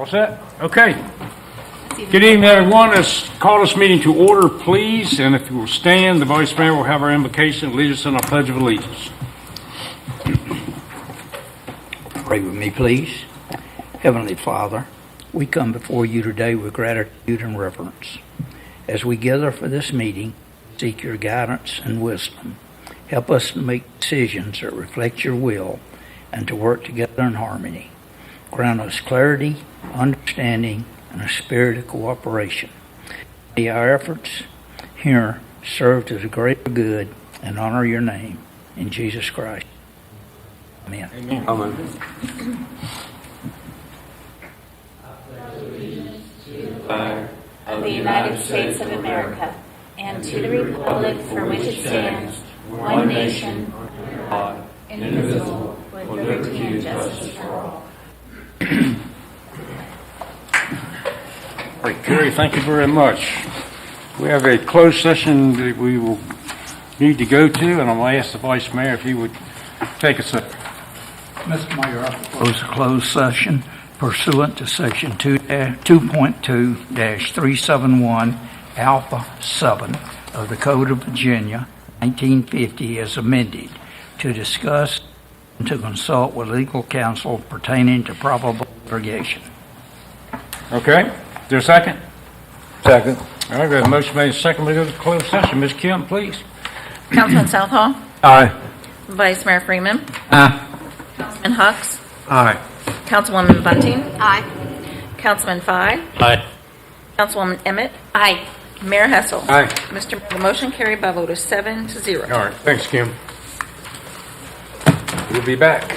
All set? Okay. Good evening, everyone. Let's call this meeting to order, please. And if you will stand, the Vice Mayor will have our invocation and lead us in our Pledge of Allegiance. Pray with me, please. Heavenly Father, we come before you today with gratitude and reverence. As we gather for this meeting, seek your guidance and wisdom. Help us to make decisions that reflect your will and to work together in harmony. Grant us clarity, understanding, and a spirit of cooperation. May our efforts here serve to the greater good and honor your name. In Jesus Christ. Amen. Amen. Of the United States of America, and to the republic for which it stands, one nation, under God, indivisible, with liberty and justice for all. All right, Kerry, thank you very much. We have a closed session that we will need to go to, and I'm going to ask the Vice Mayor if he would take us up. Mr. Mayor, I propose a closed session pursuant to Section 2.2-371 Alpha 7 of the Code of Virginia, 1950, as amended, to discuss and to consult with legal counsel pertaining to probable litigation. Okay? Is there a second? Second. All right, we have a motion made and second. We go to closed session. Ms. Kim, please. Councilman Southall, Aye. Vice Mayor Freeman, Aye. Councilman Hucks, Aye. Councilwoman Bunting. Aye. Councilman Fye. Aye. Councilwoman Emmett. Aye. Mayor Hessel. Aye. Mr. Mayor, the motion carried by a vote of 7-0. All right, thanks, Kim. We'll be back.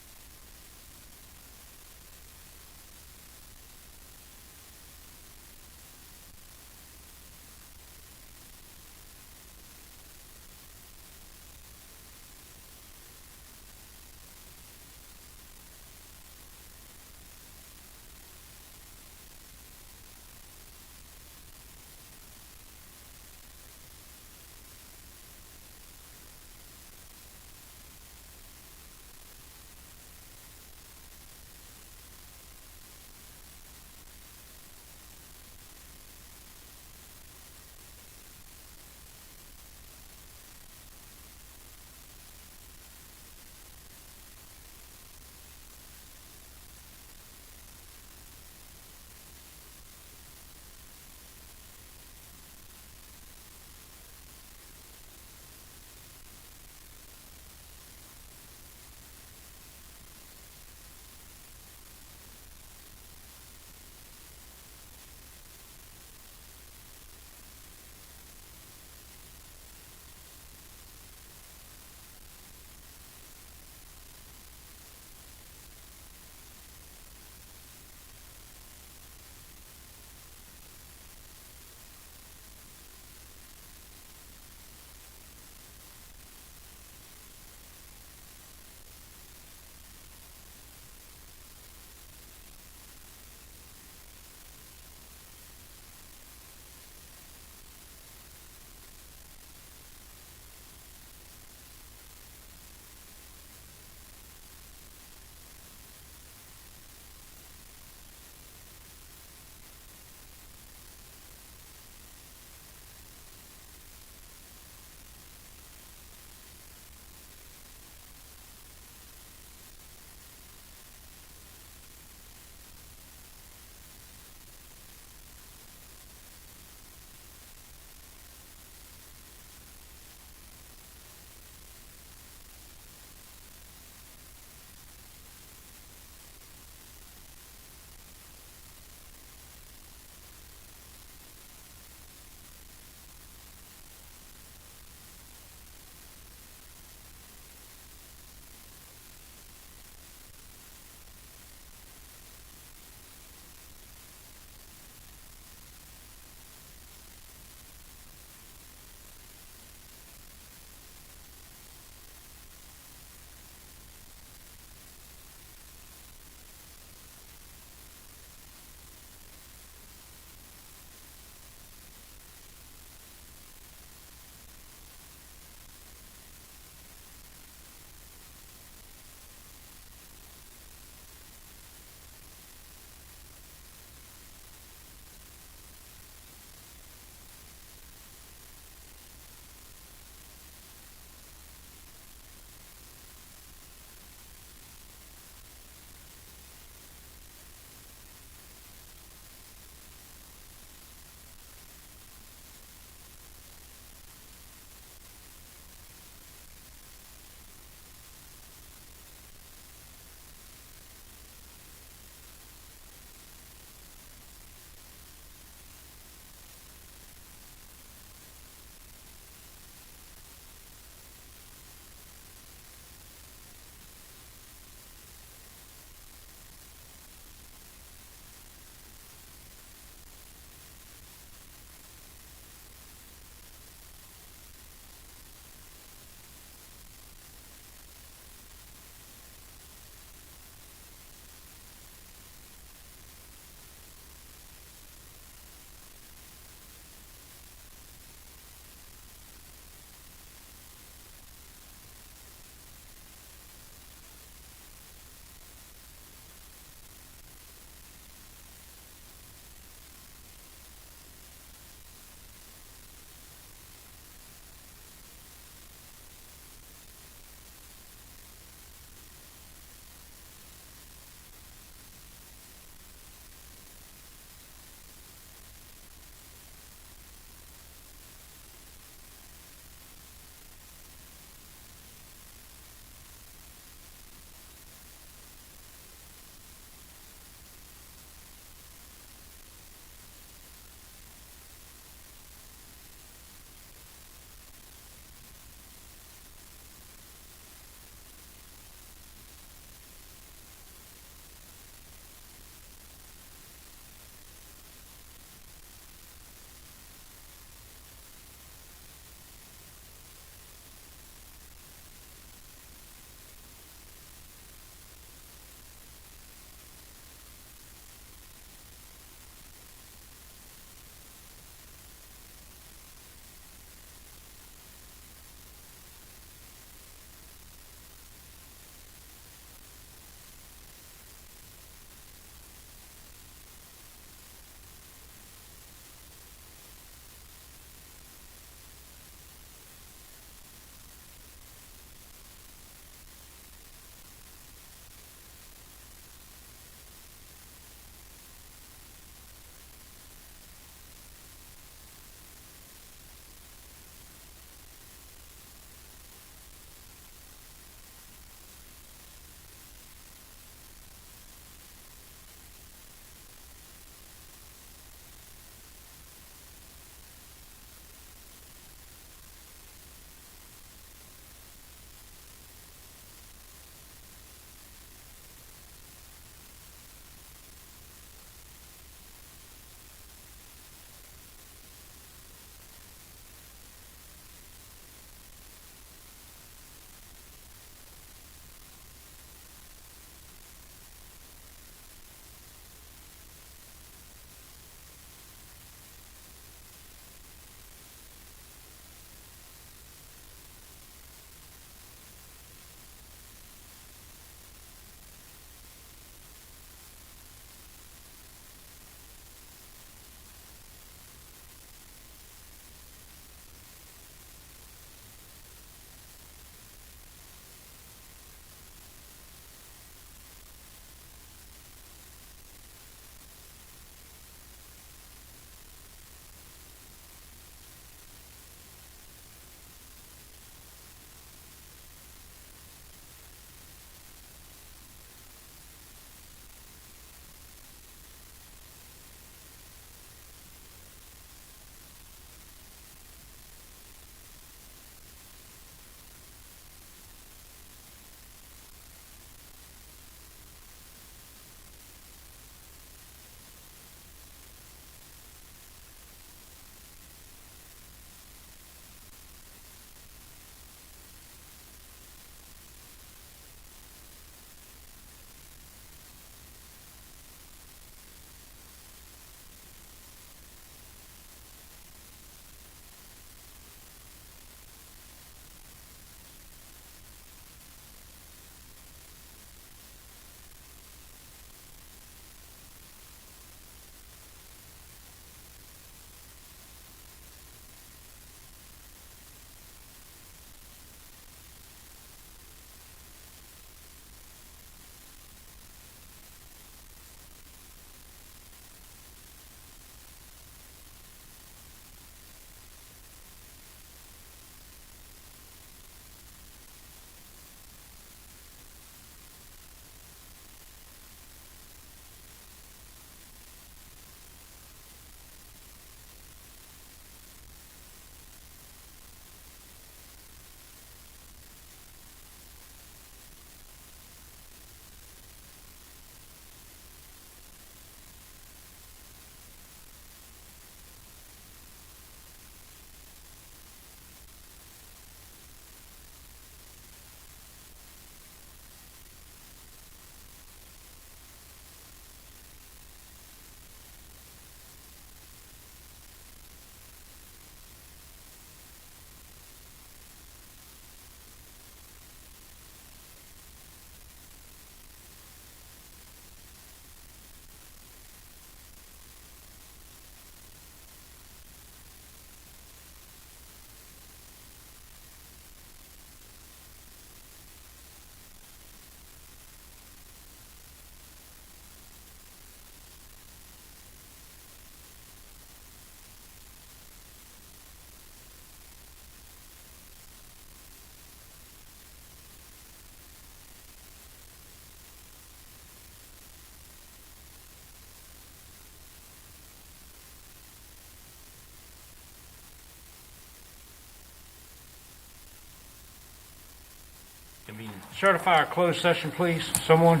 convene. Certify a closed session, please. Someone?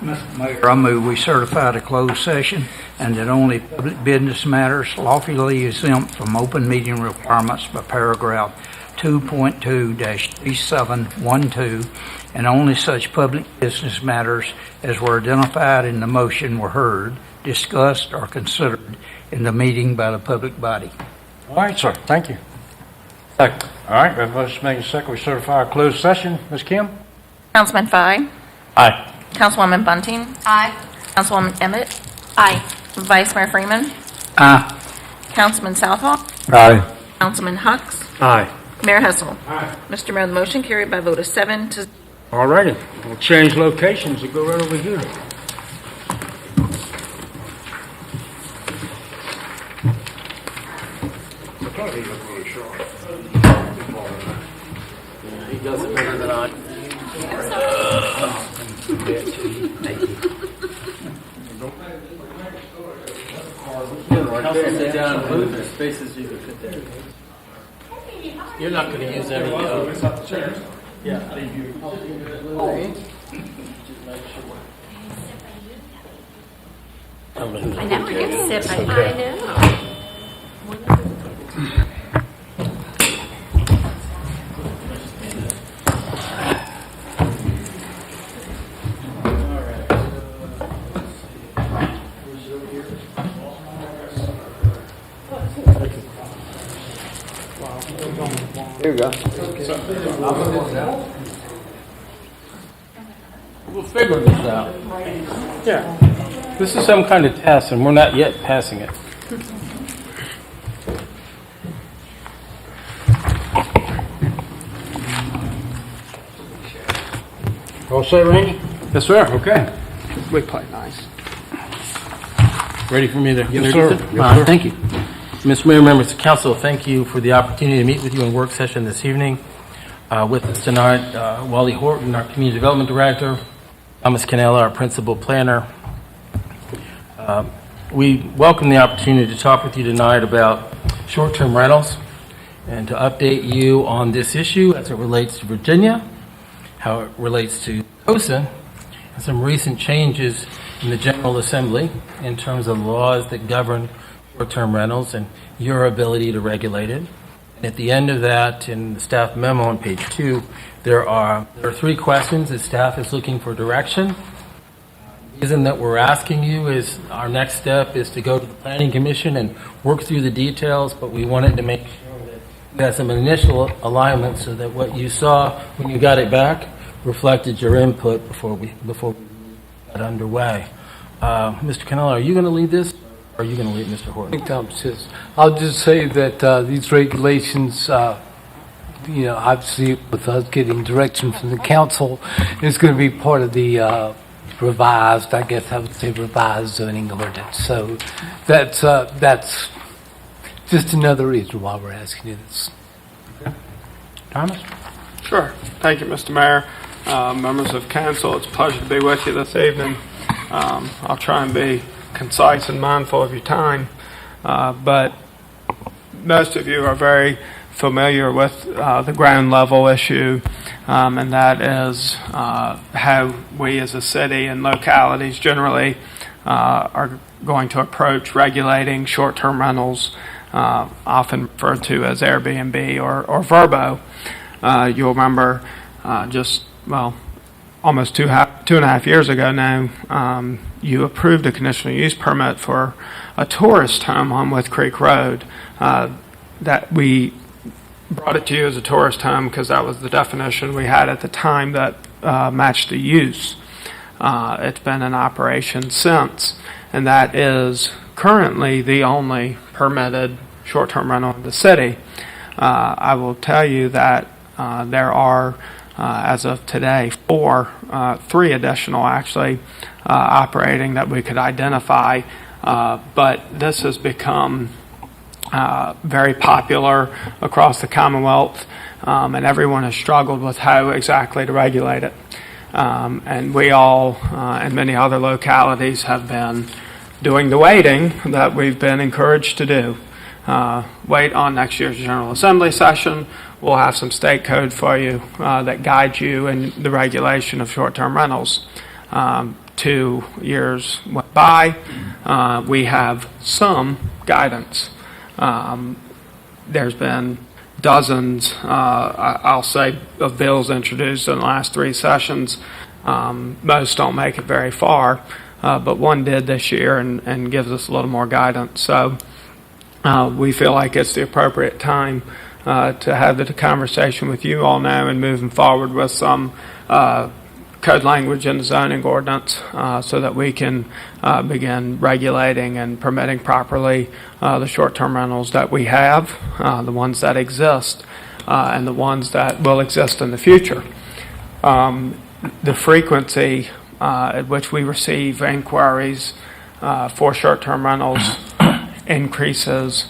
Mr. Mayor, I move we certify the closed session and that only public business matters lawfully exempt from open meeting requirements by paragraph 2.2-3712 and only such public business matters as were identified in the motion were heard, discussed, or considered in the meeting by the public body. All right, sir. Thank you. Second. All right, let's make a second. We certify a closed session. Ms. Kim? Councilman Fye. Aye. Councilwoman Bunting. Aye. Councilwoman Emmett. Aye. Vice Mayor Freeman. Aye. Councilman Southall. Aye. Councilman Hucks. Aye. Mayor Hessel. Aye. Mr. Mayor, the motion carried by a vote of 7 to... All righty. We'll change locations and go right over here. He does it better than I. Council, sit down and move. There's spaces you can fit there. You're not going to use any chairs. Yeah. I don't know who's I never get to sip. I know. We'll figure this out. Yeah. This is some kind of test, and we're not yet passing it. All set, Randy? Yes, sir. Okay. We play nice. Ready for me to Yes, sir. introduce it? Yes, sir. Thank you. Mr. Mayor, members of council, thank you for the opportunity to meet with you in work session this evening. With us tonight, Wally Horton, our Community Development Director, Thomas Canella, our Principal Planner. We welcome the opportunity to talk with you tonight about short-term rentals and to update you on this issue as it relates to Virginia, how it relates to Poquoson, and some recent changes in the General Assembly in terms of laws that govern short-term rentals and your ability to regulate it. And at the end of that, in the staff memo on page 2, there are 3 questions that staff is looking for direction. The reason that we're asking you is our next step is to go to the Planning Commission and work through the details, but we wanted to make sure that we had some initial alignment so that what you saw when you got it back reflected your input before we got underway. Mr. Canella, are you going to lead this, or are you going to lead Mr. Horton? I think Tom says, I'll just say that these regulations, obviously with us getting direction from the council, is going to be part of the revised, I guess I would say revised zoning ordinance. So that's just another reason why we're asking you this. Thomas? Sure. Thank you, Mr. Mayor. Members of council, it's a pleasure to be with you this evening. I'll try and be concise and mindful of your time, but most of you are very familiar with the ground level issue, and that is how we as a city and localities generally are going to approach regulating short-term rentals, often referred to as Airbnb or Vrbo. You'll remember almost two and a half years ago now, you approved a conditional use permit for a tourist home on With Creek Road. That we brought it to you as a tourist home because that was the definition we had at the time that matched the use. It's been in operation since, and that is currently the only permitted short-term rental in the city. I will tell you that there are, as of today, 3 additional actually operating that we could identify, but this has become very popular across the Commonwealth, and everyone has struggled with how exactly to regulate it. And we all, and many other localities, have been doing the waiting that we've been encouraged to do. Wait on next year's General Assembly session, we'll have some state code for you that guides you in the regulation of short-term rentals. 2 years went by. We have some guidance. There's been dozens, I'll say, of bills introduced in the last 3 sessions. Most don't make it very far, but one did this year and gives us a little more guidance. So we feel like it's the appropriate time to have the conversation with you all now and moving forward with some code language in the zoning ordinance so that we can begin regulating and permitting properly the short-term rentals that we have, the ones that exist, and the ones that will exist in the future. The frequency at which we receive inquiries for short-term rentals increases,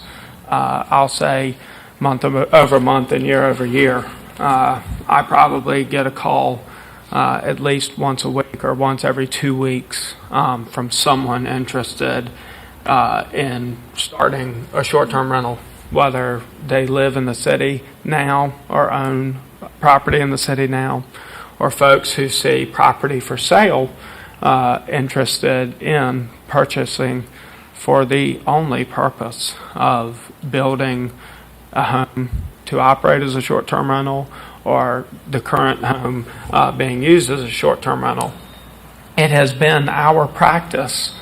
I'll say, month over month and year over year. I probably get a call at least once a week or once every 2 weeks from someone interested in starting a short-term rental, whether they live in the city now or own property in the city now, or folks who see property for sale interested in purchasing for the only purpose of building a home to operate as a short-term rental, or the current home being used as a short-term rental. It has been our practice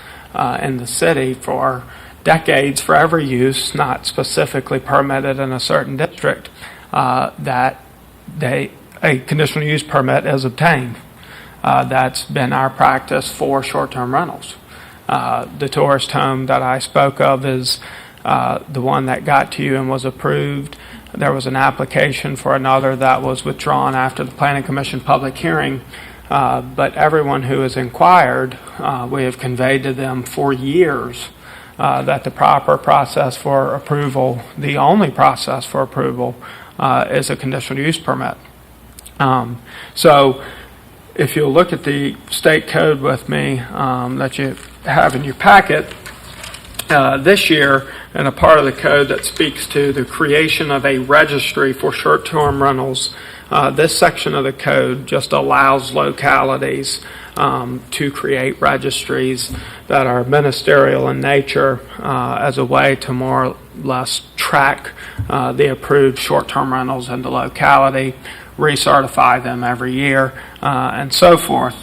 in the city for decades for every use not specifically permitted in a certain district that a conditional use permit is obtained. That's been our practice for short-term rentals. The tourist home that I spoke of is the one that got to you and was approved. There was an application for another that was withdrawn after the Planning Commission public hearing, but everyone who has inquired, we have conveyed to them for years that the proper process for approval, the only process for approval, is a conditional use permit. So if you'll look at the state code with me that you have in your packet, this year, and a part of the code that speaks to the creation of a registry for short-term rentals, this section of the code just allows localities to create registries that are ministerial in nature as a way to more or less track the approved short-term rentals in the locality, recertify them every year, and so forth.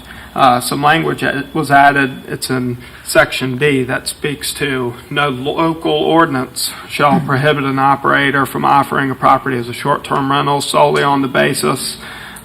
Some language was added. It's in Section D that speaks to no local ordinance shall prohibit an operator from offering a property as a short-term rental solely on the basis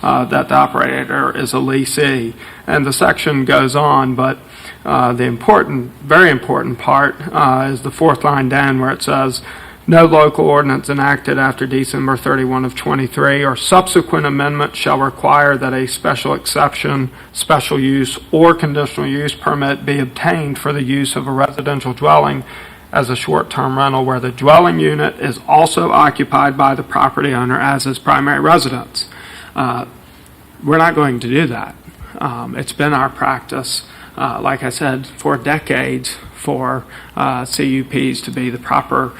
that the operator is a leasee. And the section goes on, but the important, very important part is the 4th line down where it says, no local ordinance enacted after December 31 of 23 or subsequent amendment shall require that a special exception, special use, or conditional use permit be obtained for the use of a residential dwelling as a short-term rental where the dwelling unit is also occupied by the property owner as his primary residence. We're not going to do that. It's been our practice, like I said, for decades for CUPs to be the proper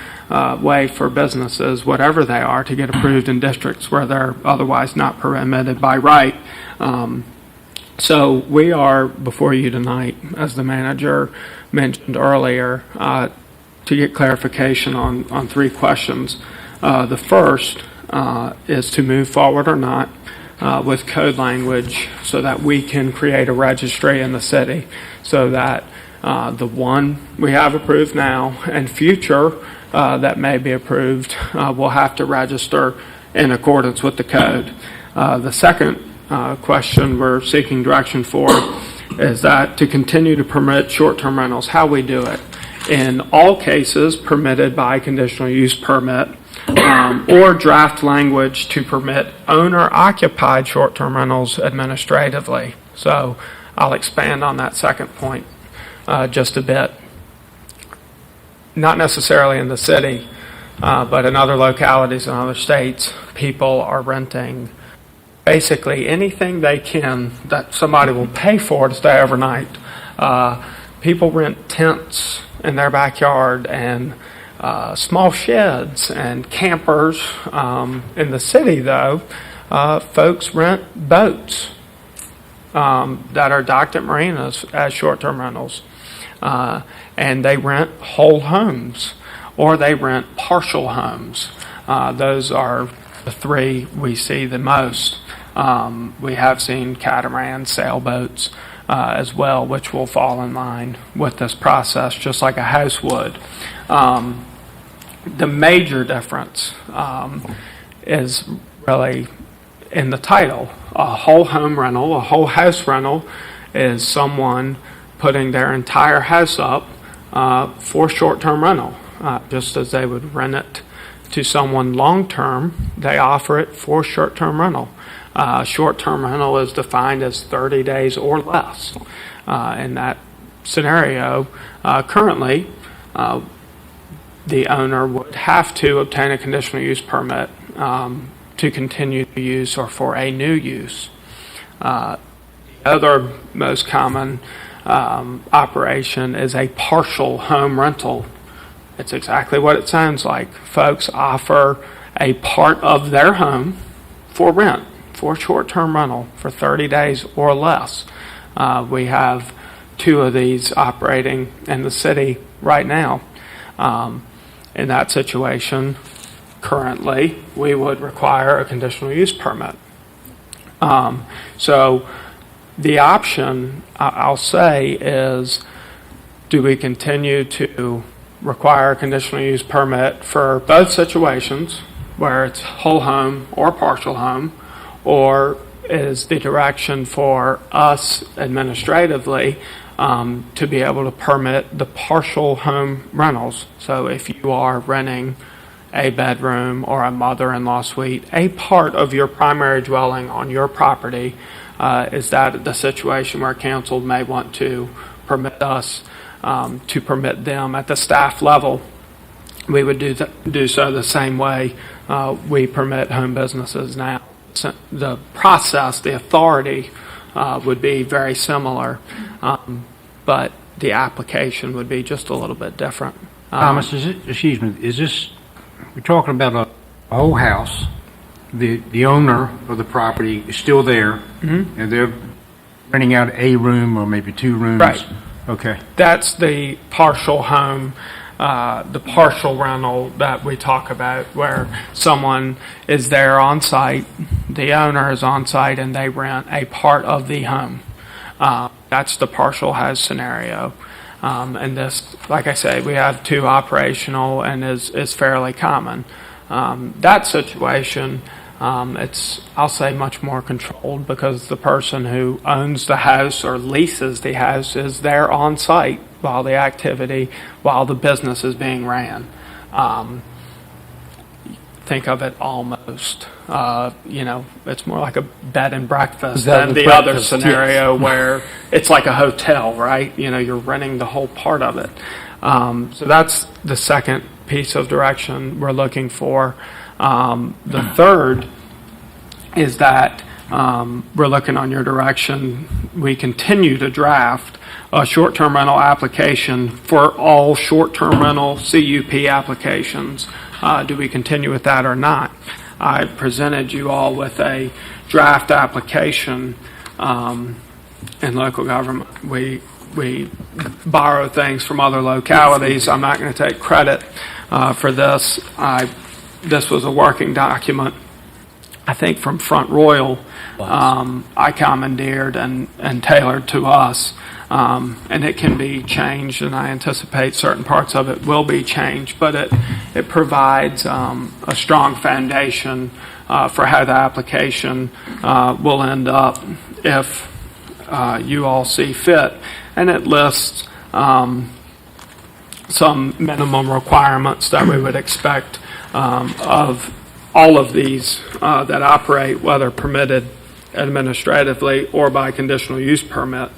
way for businesses, whatever they are, to get approved in districts where they're otherwise not permitted by right. So we are before you tonight, as the manager mentioned earlier, to get clarification on 3 questions. The first is to move forward or not with code language so that we can create a registry in the city so that the one we have approved now and future that may be approved will have to register in accordance with the code. The second question we're seeking direction for is that to continue to permit short-term rentals, how we do it. In all cases permitted by conditional use permit or draft language to permit owner-occupied short-term rentals administratively. So I'll expand on that second point just a bit. Not necessarily in the city, but in other localities in other states, people are renting basically anything they can that somebody will pay for to stay overnight. People rent tents in their backyard and small sheds and campers. In the city, though, folks rent boats that are docked at marinas as short-term rentals. And they rent whole homes, or they rent partial homes. Those are the three we see the most. We have seen catamarans, sailboats as well, which will fall in line with this process, just like a house would. The major difference is really in the title. A whole home rental, a whole house rental, is someone putting their entire house up for short-term rental. Just as they would rent it to someone long-term, they offer it for short-term rental. Short-term rental is defined as 30 days or less. In that scenario, currently, the owner would have to obtain a conditional use permit to continue the use or for a new use. The other most common operation is a partial home rental. It's exactly what it sounds like. Folks offer a part of their home for rent, for short-term rental, for 30 days or less. We have 2 of these operating in the city right now. In that situation, currently, we would require a conditional use permit. So the option, I'll say, is do we continue to require a conditional use permit for both situations, where it's whole home or partial home, or is the direction for us administratively to be able to permit the partial home rentals? So if you are renting a bedroom or a mother-in-law suite, a part of your primary dwelling on your property, is that the situation where council may want to permit us to permit them at the staff level? We would do so the same way we permit home businesses now. So the process, the authority would be very similar, but the application would be just a little bit different. Thomas, excuse me, is this, we're talking about a whole house, the owner of the property is still there, and they're renting out a room or maybe 2 rooms? Right. Okay. That's the partial home, the partial rental that we talk about, where someone is there on site, the owner is on site, and they rent a part of the home. That's the partial house scenario. And this, like I say, we have 2 operational and is fairly common. That situation, it's, I'll say, much more controlled because the person who owns the house or leases the house is there on site while the business is being ran. Think of it almost, it's more like a bed and breakfast than the other scenario where it's like a hotel, right? You're renting the whole part of it. So that's the second piece of direction we're looking for. The third is that we're looking on your direction. We continue to draft a short-term rental application for all short-term rental CUP applications. Do we continue with that or not? I presented you all with a draft application. In local government, we borrow things from other localities. I'm not going to take credit for this. This was a working document, I think, from Front Royal. I commandeered and tailored to us. And it can be changed, and I anticipate certain parts of it will be changed, but it provides a strong foundation for how the application will end up if you all see fit. And it lists some minimum requirements that we would expect of all of these that operate, whether permitted administratively or by conditional use permit.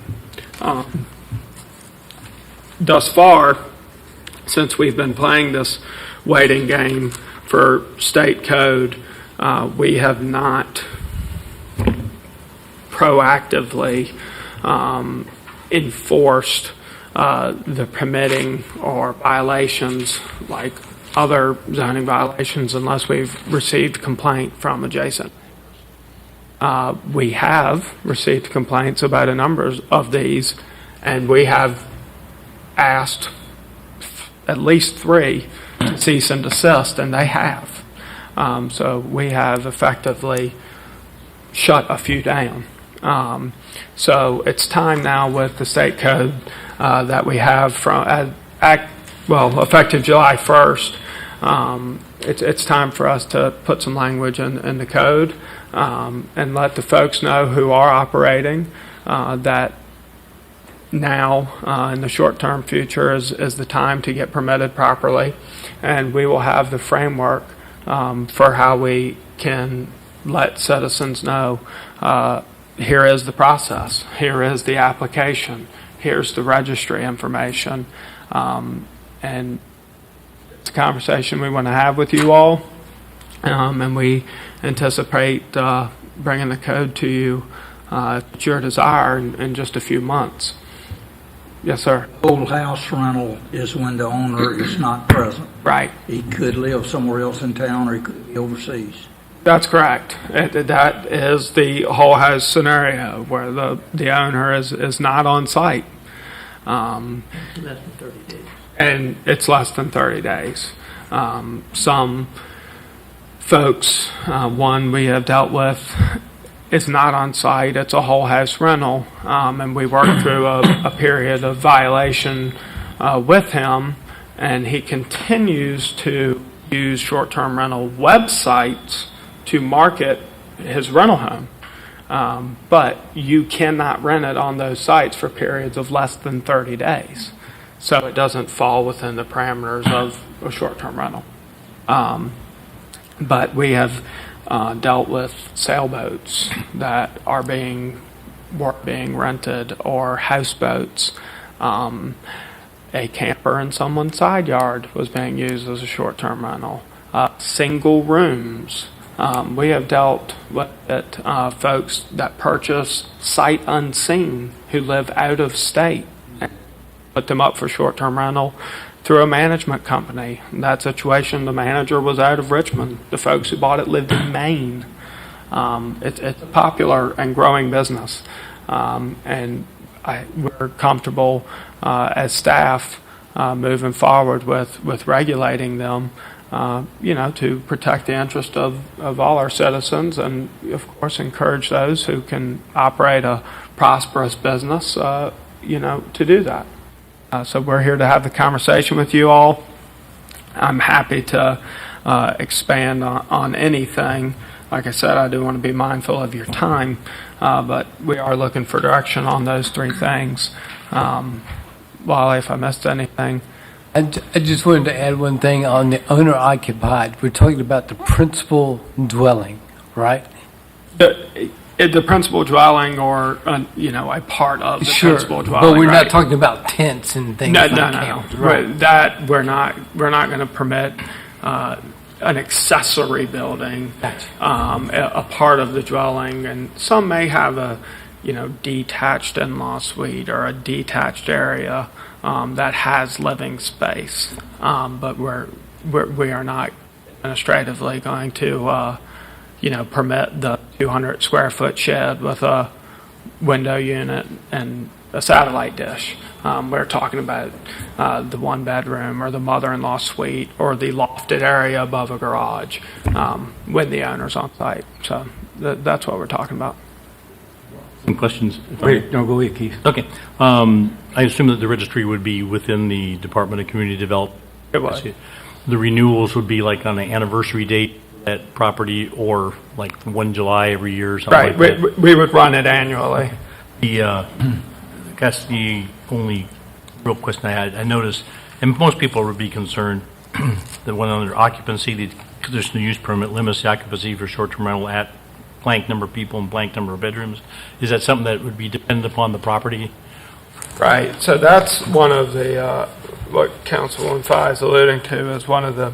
Thus far, since we've been playing this waiting game for state code, we have not proactively enforced the permitting or violations like other zoning violations unless we've received complaint from adjacent. We have received complaints about a number of these, and we have asked at least 3 to cease and desist, and they have. So we have effectively shut a few down. So it's time now with the state code that we have from effective July 1st. It's time for us to put some language in the code and let the folks know who are operating that now in the short-term future is the time to get permitted properly, and we will have the framework for how we can let citizens know here is the process, here is the application, here's the registry information, and it's a conversation we want to have with you all, and we anticipate bringing the code to you at your desire in just a few months. Yes, sir. Old house rental is when the owner is not present. Right. He could live somewhere else in town, or he could be overseas. That's correct. That is the whole house scenario where the owner is not on site. Less than 30 days. And it's less than 30 days. Some folks, one we have dealt with, is not on site. It's a whole house rental, and we worked through a period of violation with him, and he continues to use short-term rental websites to market his rental home. But you cannot rent it on those sites for periods of less than 30 days. So it doesn't fall within the parameters of a short-term rental. But we have dealt with sailboats that were being rented, or houseboats. A camper in someone's side yard was being used as a short-term rental. Single rooms. We have dealt with folks that purchase sight unseen who live out of state, put them up for short-term rental through a management company. In that situation, the manager was out of Richmond. The folks who bought it lived in Maine. It's a popular and growing business, and we're comfortable as staff moving forward with regulating them, to protect the interest of all our citizens, and of course encourage those who can operate a prosperous business, to do that. So we're here to have the conversation with you all. I'm happy to expand on anything. Like I said, I do want to be mindful of your time, but we are looking for direction on those 3 things. Wally, if I missed anything. I just wanted to add one thing on the owner occupied. We're talking about the principal dwelling, right? The principal dwelling, or a part of the principal dwelling. But we're right? not talking about tents and things No. like that. Right. That we're not going to permit an accessory building, a part of the dwelling, and some may have a detached in-law suite or a detached area that has living space, but we are not administratively going to permit the 200 square foot shed with a window unit and a satellite dish. We're talking about the 1 bedroom or the mother-in-law suite or the lofted area above a garage when the owner's on site. So that's what we're talking about. Some questions? Wait, no, go ahead, Keith. Okay. I assume that the registry would be within the Department of Community Development. It was. The renewals would be like on an anniversary date at property, or like 1 July every year or something Right. like that? We would run it annually. I guess the only real question I had, I noticed, and most people would be concerned that when under occupancy, the conditional use permit limits the occupancy for short-term rental at blank number of people and blank number of bedrooms. Is that something that would be dependent upon the property? Right. So that's one of the what Councilman Fye is alluding to as one of the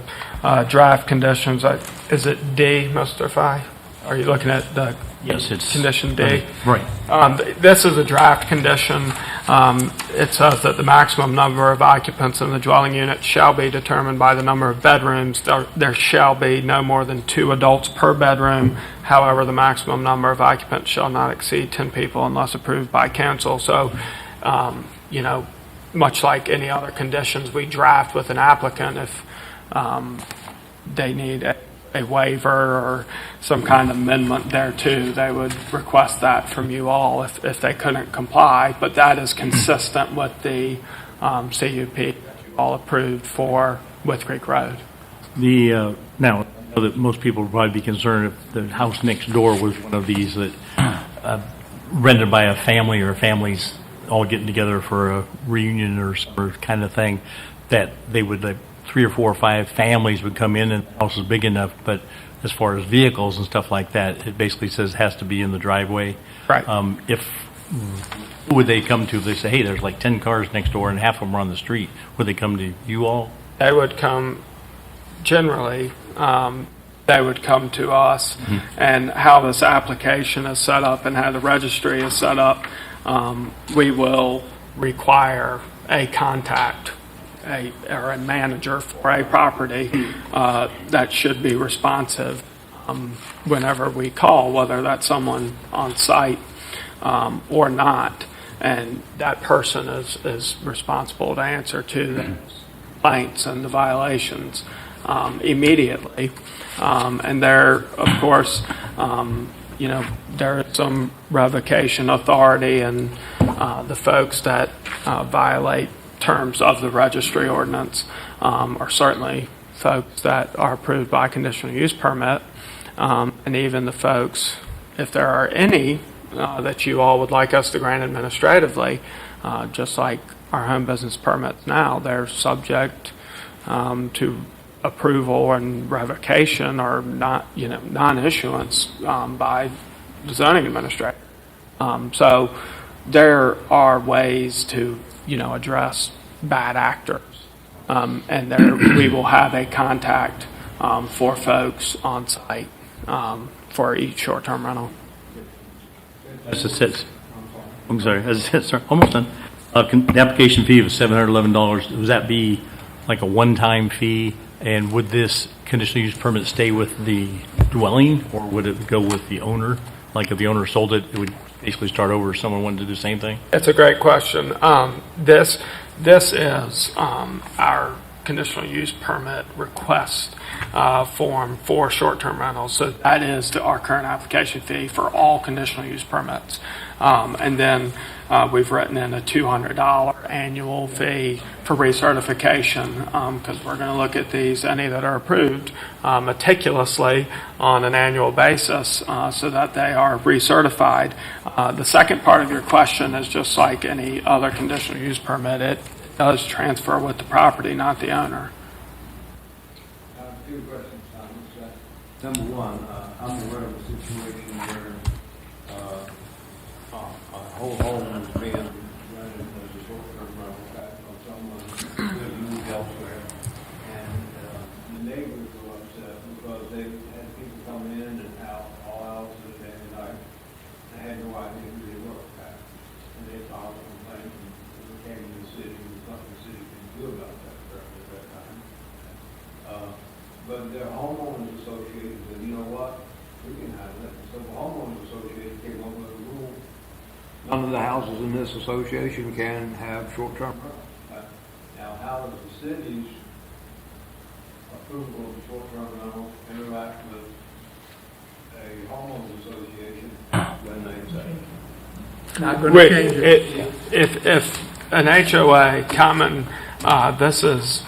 draft conditions. Is it D, Mr. Fye? Are you looking at the Yes, it's. Condition D. Right. This is a draft condition. It says that the maximum number of occupants in the dwelling unit shall be determined by the number of bedrooms. There shall be no more than 2 adults per bedroom. However, the maximum number of occupants shall not exceed 10 people unless approved by council. So, much like any other conditions we draft with an applicant, if they need a waiver or some kind of amendment thereto, they would request that from you all if they couldn't comply. But that is consistent with the CUP that you all approved for With Creek Road. Now, I know that most people would probably be concerned if the house next door was one of these that rented by a family or families all getting together for a reunion or kind of thing, that they would, 3 or 4 or 5 families would come in and the house is big enough, but as far as vehicles and stuff like that, it basically says it has to be in the driveway. Right. Who would they come to if they say, hey, there's like 10 cars next door and half of them are on the street? Would they come to you all? They would come, generally, they would come to us. And how this application is set up and how the registry is set up, we will require a contact or a manager for a property that should be responsive whenever we call, whether that's someone on site or not. And that person is responsible to answer to the complaints and the violations immediately. And there, of course, there is some revocation authority, and the folks that violate terms of the registry ordinance are certainly folks that are approved by conditional use permit, and even the folks, if there are any that you all would like us to grant administratively, just like our home business permits now, they're subject to approval and revocation or not, non-issuance by the zoning administrator. So there are ways to, address bad actors, and we will have a contact for folks on site for each short-term rental. As it says, I'm sorry, as it says, sorry, almost done. The application fee of $711, would that be like a one-time fee? And would this conditional use permit stay with the dwelling, or would it go with the owner? Like if the owner sold it, it would basically start over if someone wanted to do the same thing? It's a great question. This is our conditional use permit request form for short-term rentals. So that is our current application fee for all conditional use permits. And then we've written in a $200 annual fee for recertification, because we're going to look at these, any that are approved, meticulously on an annual basis so that they are recertified. The second part of your question is just like any other conditional use permit. It does transfer with the property, not the owner. Two questions, Tom. Number one, I'm aware of a situation where a whole home is being rented as a short-term rental back on someone who moved elsewhere, and the neighbors were upset because they had people come in and out all hours of the day and night. They had no idea who they were back, and they filed a complaint and came to the city. Nothing the city can do about that at that time. But their homeowners association said, you know what, we can have that. So the homeowners association came up with a rule. None of the houses in this association can have short-term rentals. Now, how does the city's approval of short-term rental interact with a homeowners association when they say? Not going to change it. If an HOA common, this is,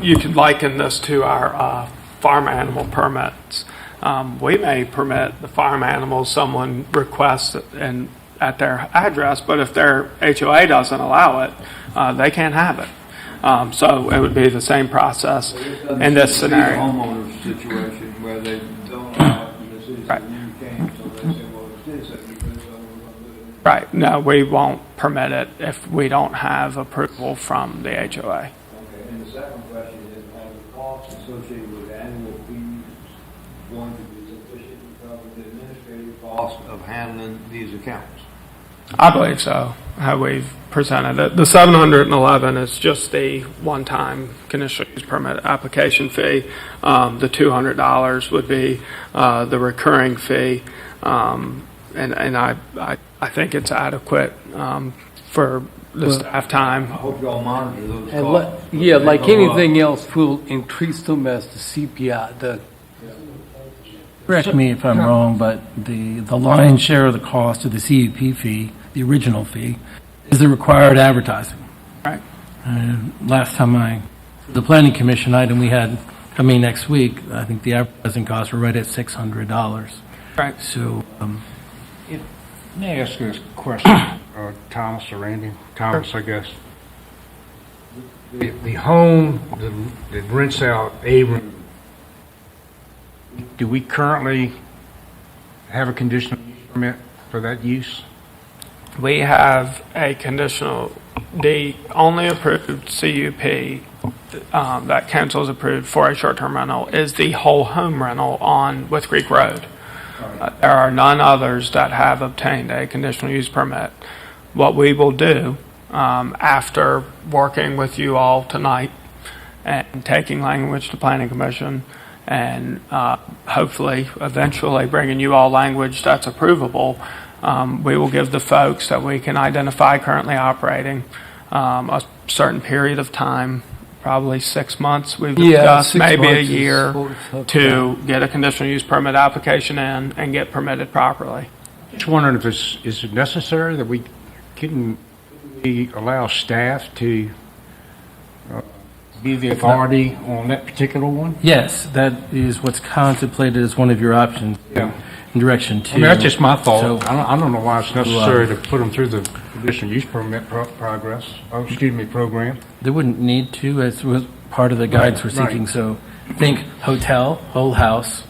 you could liken this to our farm animal permits. We may permit the farm animals someone requests and at their address, but if their HOA doesn't allow it, they can't have it. So it would be the same process in this scenario. Homeowners situation where they don't allow it, and the city Right. said you can't, so they say, well, the city said you could, so we're going to do it. Right. No, we won't permit it if we don't have approval from the HOA. Okay, and the second question is, are the costs associated with annual fees going to be sufficient to cover the administrative cost of handling these accounts? I believe so, how we've presented it. The 711 is just the one-time conditional use permit application fee. The $200 would be the recurring fee, and I think it's adequate for the staff I time. hope y'all monitor those And costs. yeah, like They go up. anything else, we'll increase them as the CPI, Correct me if I'm wrong, but the lion's share of the cost of the CUP fee, the original fee, is the required advertising. Right. Last time the planning commission item we had coming next week, I think the advertising costs were right at $600. Right. So, May I ask this question, Thomas or Randy? Thomas, I guess. The home that rents out a room, do we currently have a conditional use permit for that use? We have a conditional, the only approved CUP that council has approved for a short-term rental is the whole home rental on With Creek Road. There are none others that have obtained a conditional use permit. What we will do after working with you all tonight and taking language to Planning Commission and hopefully eventually bringing you all language that's approvable, we will give the folks that we can identify currently operating a certain period of time, probably 6 months, we've discussed, 6 maybe a months is year, what we talked to get a conditional use permit application in and get permitted properly. Just wondering if is it necessary that we allow staff to be the authority on that particular one? yes, that is what's contemplated as one of your options Yeah. in direction two. I mean, that's just my thought. So- I don't know why it's necessary to put them through the conditional use permit program. They wouldn't need to, as was part of the guidance we're Right. seeking. So think hotel, whole house.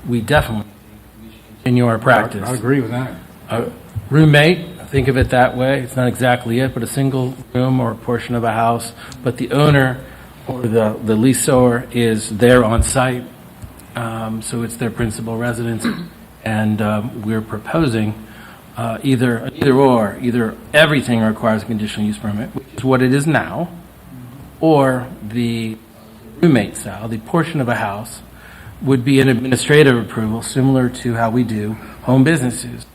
We definitely continue our practice. I agree with that. Roommate, think of it that way. It's not exactly it, but a single room or a portion of a house. But the owner or the leaseor is there on site, so it's their principal residence. And we're proposing either everything requires a conditional use permit, which is what it is now, or the roommate style, the portion of a house, would be an administrative approval similar to how we do home businesses.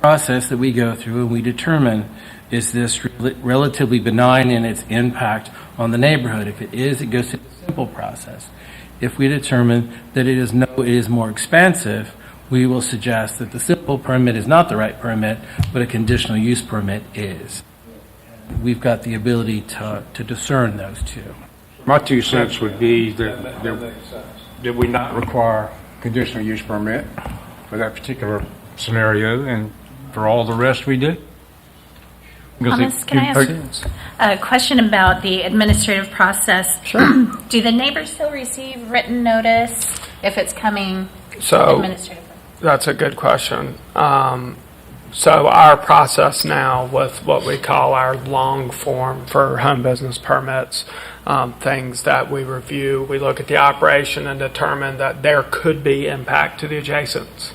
Process that we go through and we determine, is this relatively benign in its impact on the neighborhood? If it is, it goes through a simple process. If we determine that it is more expansive, we will suggest that the simple permit is not the right permit, but a conditional use permit is. We've got the ability to discern those two. My 2 cents would be that we not require conditional use permit for that particular scenario, and for all the rest we do. Thomas, can I ask a question about the administrative process? Sure. Do the neighbors still receive written notice if it's coming So administratively? that's a good question. So our process now with what we call our long form for home business permits, things that we review, we look at the operation and determine that there could be impact to the adjacents.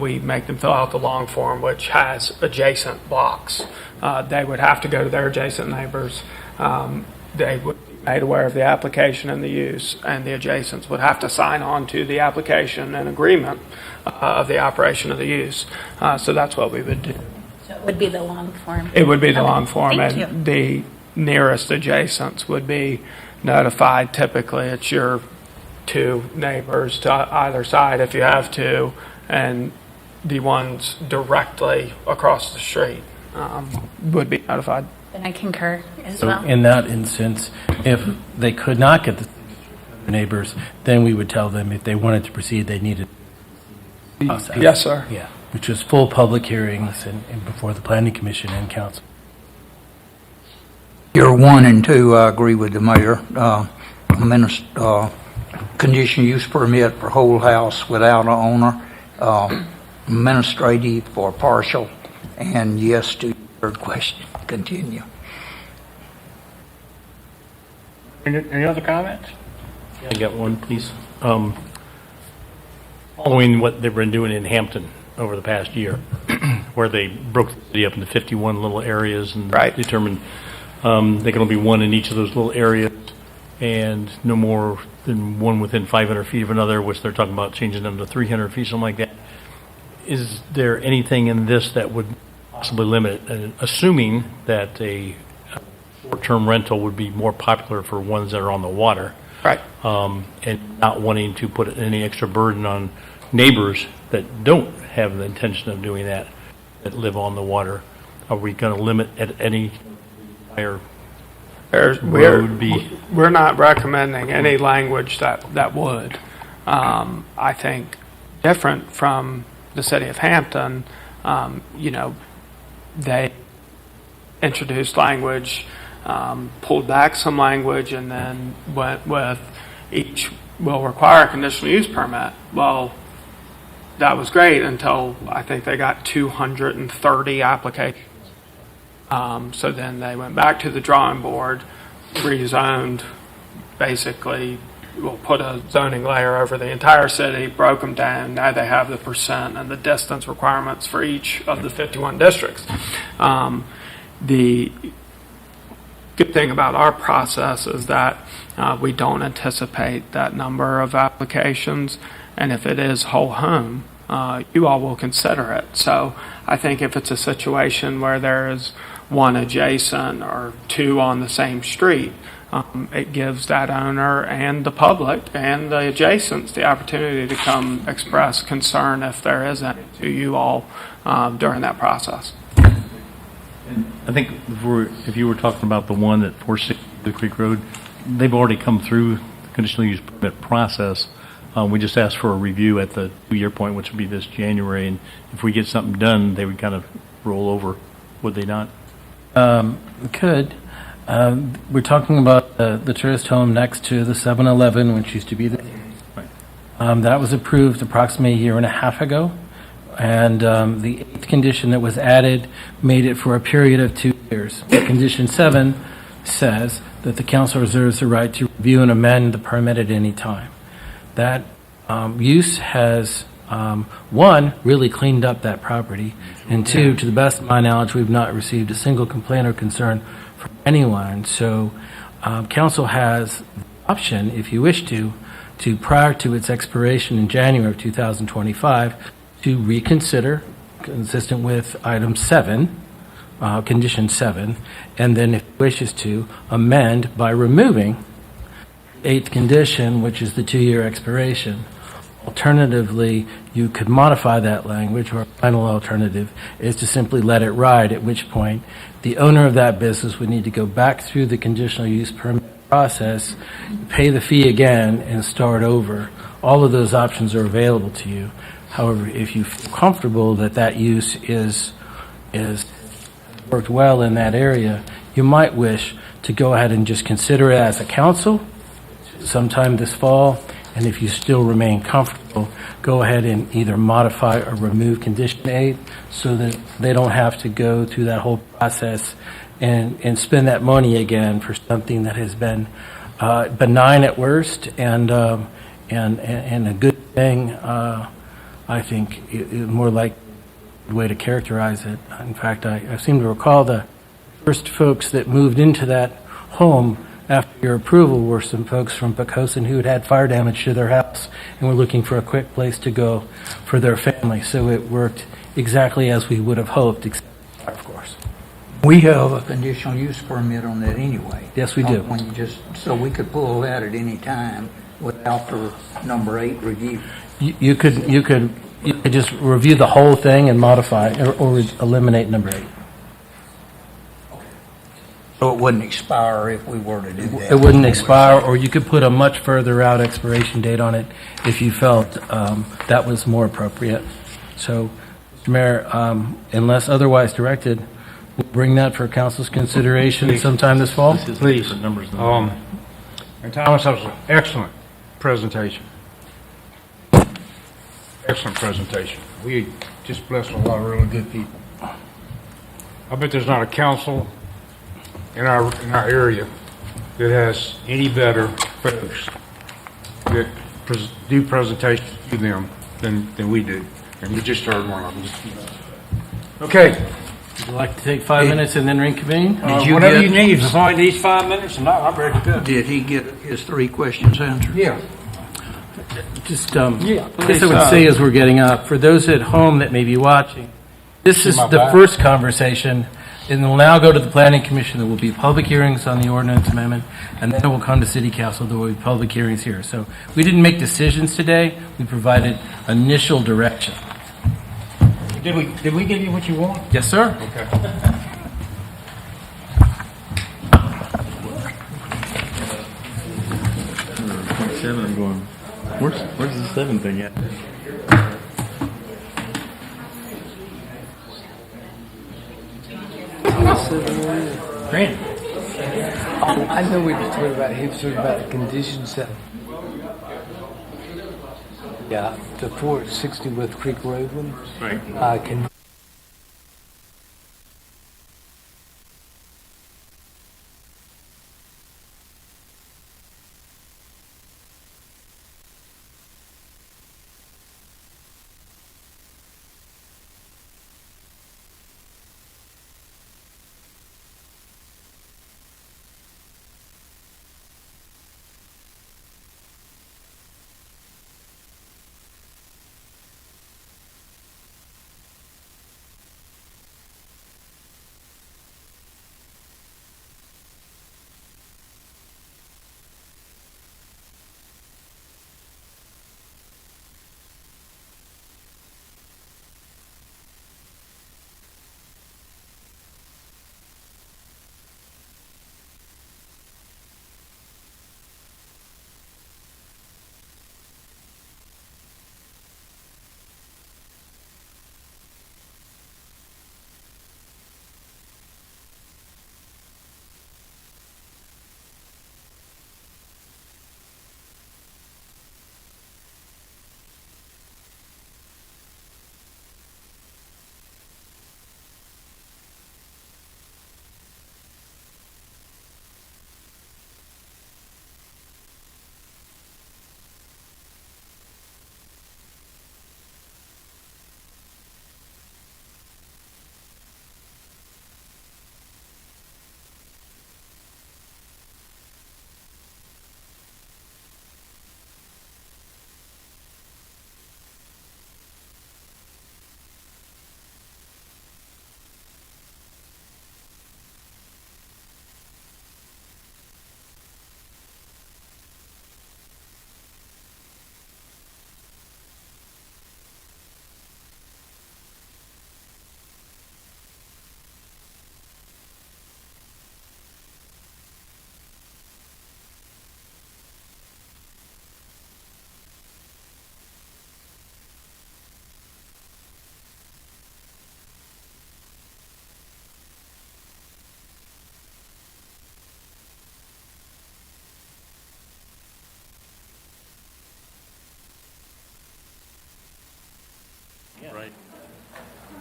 We make them fill out the long form, which has adjacent blocks. They would have to go to their adjacent neighbors. They would be made aware of the application and the use, and the adjacents would have to sign on to the application and agreement of the operation of the use. So that's what we would do. So it would be the long form. It would be the Okay, long form, thank you. and the nearest adjacents would be notified. Typically, it's your 2 neighbors to either side, if you have 2, and the ones directly across the street would be notified. And I concur as So well. in that instance, if they could not get the neighbors, then we would tell them if they wanted to proceed, they needed process. Yes, sir. Yeah, which was full public hearings and before the planning commission and council. Year 1 and 2, I agree with the mayor. Conditional use permit for whole house without an owner, administrative for partial, and yes to your third question. Continue. Any other comments? I got one, please. following what they've been doing in Hampton over the past year, where they broke the city up into 51 little areas and Right. determined there can only be one in each of those little areas, and no more than one within 500 feet of another, which they're talking about changing them to 300 feet, something like that. Is there anything in this that would possibly limit, assuming that a short-term rental would be more popular for ones that are on the water, Right. and not wanting to put any extra burden on neighbors that don't have the intention of doing that, that live on the water? Are we going to limit at any higher road be? We're not recommending any language that would. I think different from the city of Hampton, they introduced language, pulled back some language, and then went with each will require a conditional use permit. Well, that was great until I think they got 230 applications. So then they went back to the drawing board, rezoned, basically, we'll put a zoning layer over the entire city, broke them down. Now they have the percent and the distance requirements for each of the 51 districts. The good thing about our process is that we don't anticipate that number of applications, and if it is whole home, you all will consider it. So I think if it's a situation where there is one adjacent or two on the same street, it gives that owner and the public and the adjacents the opportunity to come express concern if there is any to you all during that process. I think if you were talking about the one at 460 Blue Creek Road, they've already come through the conditional use permit process. We just asked for a review at the 2-year point, which would be this January, and if we get something done, they would kind of roll over, would they not? We could. We're talking about the tourist home next to the 7-Eleven, which used to be the. Right. That was approved approximately a year and a half ago, and the eighth condition that was added made it for a period of 2 years. Condition 7 says that the council reserves the right to review and amend the permit at any time. That use has, one, really cleaned up that property, and two, to the best of my knowledge, we've not received a single complaint or concern from anyone. So council has the option, if you wish to prior to its expiration in January of 2025, to reconsider, consistent with item 7, condition 7, and then if it wishes to, amend by removing eighth condition, which is the 2-year expiration. Alternatively, you could modify that language, or a final alternative is to simply let it ride, at which point the owner of that business would need to go back through the conditional use permit process, pay the fee again, and start over. All of those options are available to you. However, if you feel comfortable that that use is worked well in that area, you might wish to go ahead and just consider it as a council sometime this fall, and if you still remain comfortable, go ahead and either modify or remove condition 8 so that they don't have to go through that whole process and spend that money again for something that has been benign at worst and a good thing. I think is more like the way to characterize it. In fact, I seem to recall the first folks that moved into that home after your approval were some folks from Poquoson who had had fire damage to their house and were looking for a quick place to go for their family. So it worked exactly as we would have hoped, except of course. We have a conditional use permit on that anyway. Yes, we do. When you just, so we could pull that at any time without the number 8 review. You could just review the whole thing and modify or eliminate number 8. So it wouldn't expire if we were to do that. It wouldn't expire, or you could put a much further out expiration date on it if you felt that was more appropriate. So, Mr. Mayor, unless otherwise directed, we'll bring that for council's consideration sometime this fall. Please. And Thomas, that was an excellent presentation. Excellent presentation. We just blessed a lot of really good people. I bet there's not a council in our area that has any better folks that do presentations to them than we do. And we just heard one of them. Okay. Would you like to take 5 minutes and then reconvene? Did you Whatever get- you need, if it's only these 5 minutes, and I'm ready to go. Did he get his 3 questions answered? Yeah. Just, I guess I would say as we're getting up, for those at home that may be watching, this is my the back. first conversation, and it will now go to the planning commission. There will be public hearings on the ordinance amendment, and then it will come to city council. There will be public hearings here. So we didn't make decisions today. We provided initial direction. Did we give you what you want? Yes, sir? Okay. Seven, I'm going, where's the 7 thing at? Randy. I know we were talking about, he was talking about the conditions that, yeah, the 460 West Creek Road one. Right. Can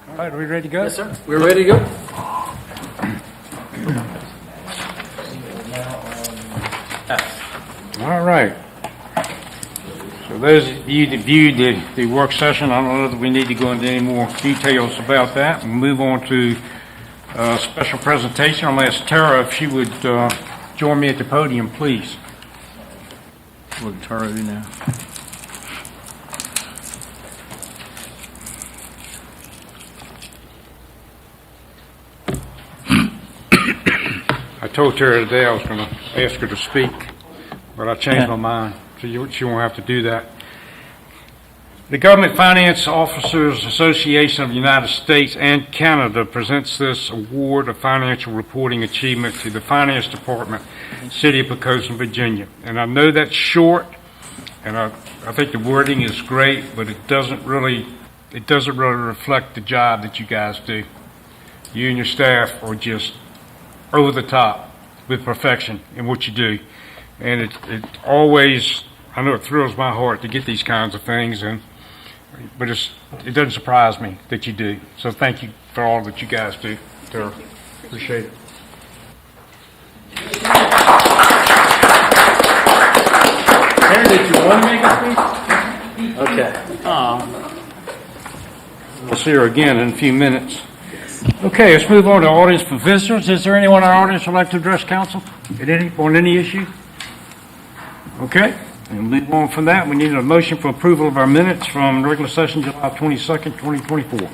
All right, are we ready to go? Yes, sir. We're ready to go. All right. So those of you that viewed the work session, I don't know that we need to go into any more details about that. We'll move on to a special presentation. I'm going to ask Tara if she would join me at the podium, please. What did Tara do now? I told Tara today I was going to ask her to speak, but I changed my mind, so she won't have to do that. The Government Finance Officers Association of the United States and Canada presents this award of financial reporting achievement to the Finance Department, City of Poquoson, Virginia. And I know that's short, and I think the wording is great, but it doesn't really reflect the job that you guys do. You and your staff are just over the top with perfection in what you do. And it always, I know it thrills my heart to get these kinds of things, but it doesn't surprise me that you do. So thank you for all that you guys do. Appreciate it. Aaron, did you want to make a speech? Okay. We'll see her again in a few minutes. Okay, let's move on to audience for visitors. Is there anyone in our audience who would like to address council on any issue? Okay, and move on from that. We need a motion for approval of our minutes from regular session July 22nd, 2024.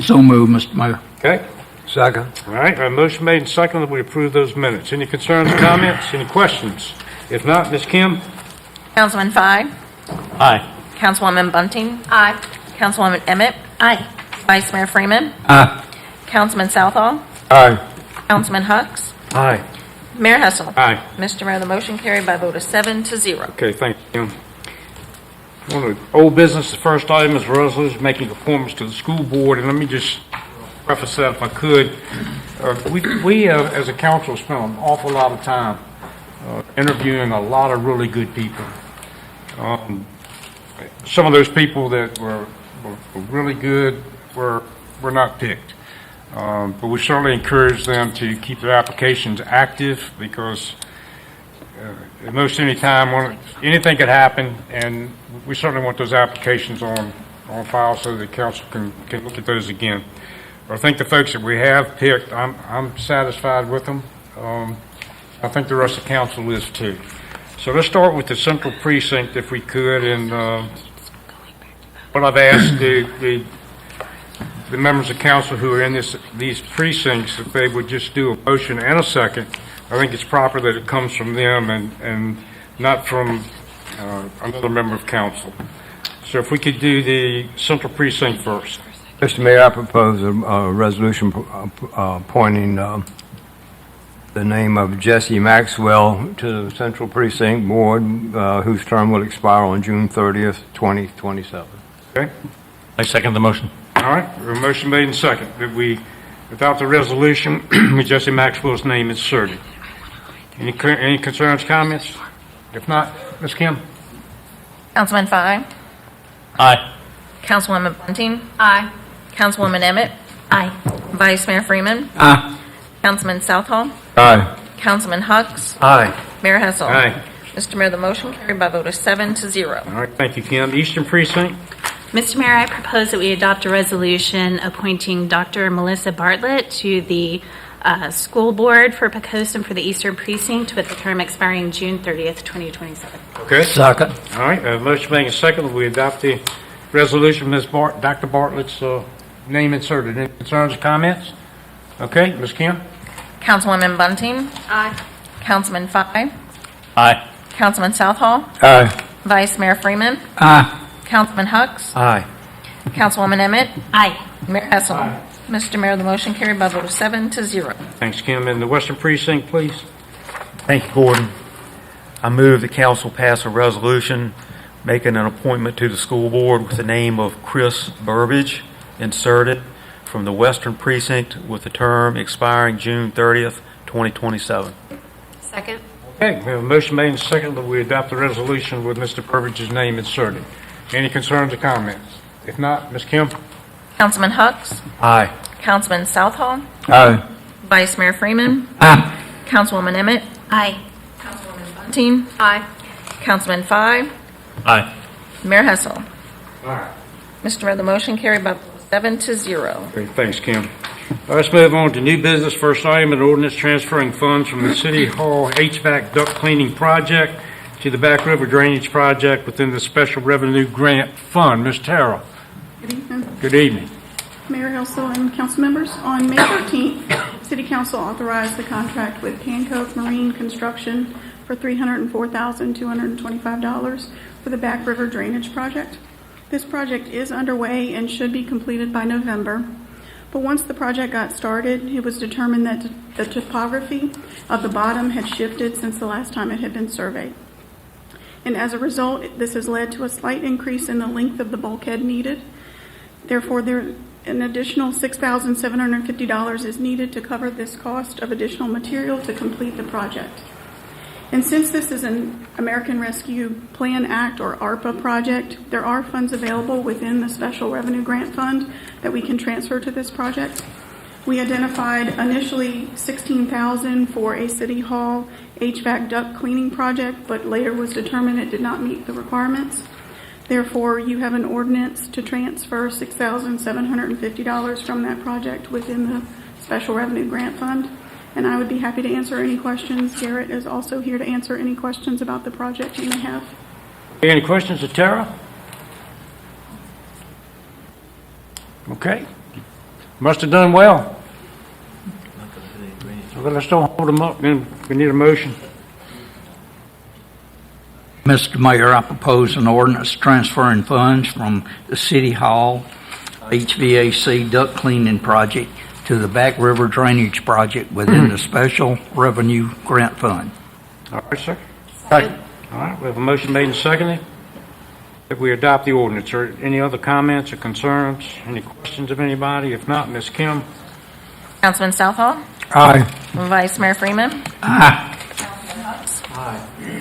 So moved, Mr. Mayor. Okay, Second. all right, a motion made and seconded that we approve those minutes. Any concerns, comments, any questions? If not, Ms. Kim? Councilman Fye. Aye. Councilwoman Bunting. Aye. Councilwoman Emmett. Aye. Vice Mayor Freeman. Aye. Councilman Southall. Aye. Councilman Hucks. Aye. Mayor Hessel. Aye. Mr. Mayor, the motion carried by a vote of 7-0. Okay, thank you. One of the old business, the first item is resolution making appointments to the school board, and let me just preface that if I could. We as a council spent an awful lot of time interviewing a lot of really good people. Some of those people that were really good were not picked. But we certainly encourage them to keep their applications active because at most any time anything could happen, and we certainly want those applications on file so the council can look at those again. I think the folks that we have picked, I'm satisfied with them. I think the rest of the council is too. So let's start with the central precinct if we could, and what I've asked the members of council who are in these precincts, if they would just do a motion and a second. I think it's proper that it comes from them and not from another member of council. So if we could do the central precinct first. Mr. Mayor, I propose a resolution appointing the name of Jesse Maxwell to the Central Precinct Board, whose term will expire on June 30th, 2027. Okay? I second the motion. All right, a motion made and second that we, without the resolution, with Jesse Maxwell's name inserted. Any concerns, comments? If not, Ms. Kim? Councilman Fye. Aye. Councilwoman Bunting. Aye. Councilwoman Emmett. Aye. Vice Mayor Freeman. Aye. Councilman Southall. Aye. Councilman Hucks. Aye. Mayor Hessel. Aye. Mr. Mayor, the motion carried by a vote of 7-0. All right, thank you, Kim. Eastern Precinct? Mr. Mayor, I propose that we adopt a resolution appointing Dr. Melissa Bartlett to the school board for Poquoson for the Eastern Precinct with the term expiring June 30th, 2027. Okay. Second. All right, motion made and second that we adopt the resolution, Dr. Bartlett's name inserted. Any concerns or comments? Okay, Ms. Kim? Councilwoman Bunting. Aye. Councilman Fye. Aye. Councilman Southall. Aye. Vice Mayor Freeman. Aye. Councilman Hucks. Aye. Councilwoman Emmett. Aye. Mayor Hessel. Mr. Mayor, the motion carried by a vote of 7-0. Thanks, Kim. And the Western Precinct, please. Thank you, Gordon. I move the council pass a resolution making an appointment to the school board with the name of Chris Burbidge inserted from the Western Precinct with the term expiring June 30th, 2027. Second. Okay, we have a motion made and second that we adopt the resolution with Mr. Burbidge's name inserted. Any concerns or comments? If not, Ms. Kim? Councilman Hucks. Aye. Councilman Southall. Aye. Vice Mayor Freeman. Aye. Councilwoman Emmett. Aye. Councilwoman Bunting. Aye. Councilman Fye. Aye. Mayor Hessel. All right. Mr. Mayor, the motion carried by 7-0. Okay, thanks, Kim. Let's move on to new business. First item, an ordinance transferring funds from the City Hall HVAC duct cleaning project to the Back River Drainage Project within the Special Revenue Grant Fund. Ms. Terrell. Good evening. Good evening. Mayor Helsel and council members, on May 13th, City Council authorized the contract with Pancove Marine Construction for $304,225 for the Back River Drainage Project. This project is underway and should be completed by November. But once the project got started, it was determined that the topography of the bottom had shifted since the last time it had been surveyed. And as a result, this has led to a slight increase in the length of the bulkhead needed. Therefore, an additional $6,750 is needed to cover this cost of additional material to complete the project. And since this is an American Rescue Plan Act or ARPA project, there are funds available within the Special Revenue Grant Fund that we can transfer to this project. We identified initially $16,000 for a City Hall HVAC duct cleaning project, but later was determined it did not meet the requirements. Therefore, you have an ordinance to transfer $6,750 from that project within the Special Revenue Grant Fund. And I would be happy to answer any questions. Garrett is also here to answer any questions about the project you may have. Any questions of Tara? Okay. Must have done well. Well, let's don't hold them up, then we need a motion. Mr. Mayor, I propose an ordinance transferring funds from the City Hall HVAC duct cleaning project to the Back River Drainage Project within the Special Revenue Grant Fund. All right, sir. Second. All right, we have a motion made and seconded. If we adopt the ordinance, or any other comments or concerns, any questions of anybody? If not, Ms. Kim? Councilman Southall? Aye. Vice Mayor Freeman? Aye.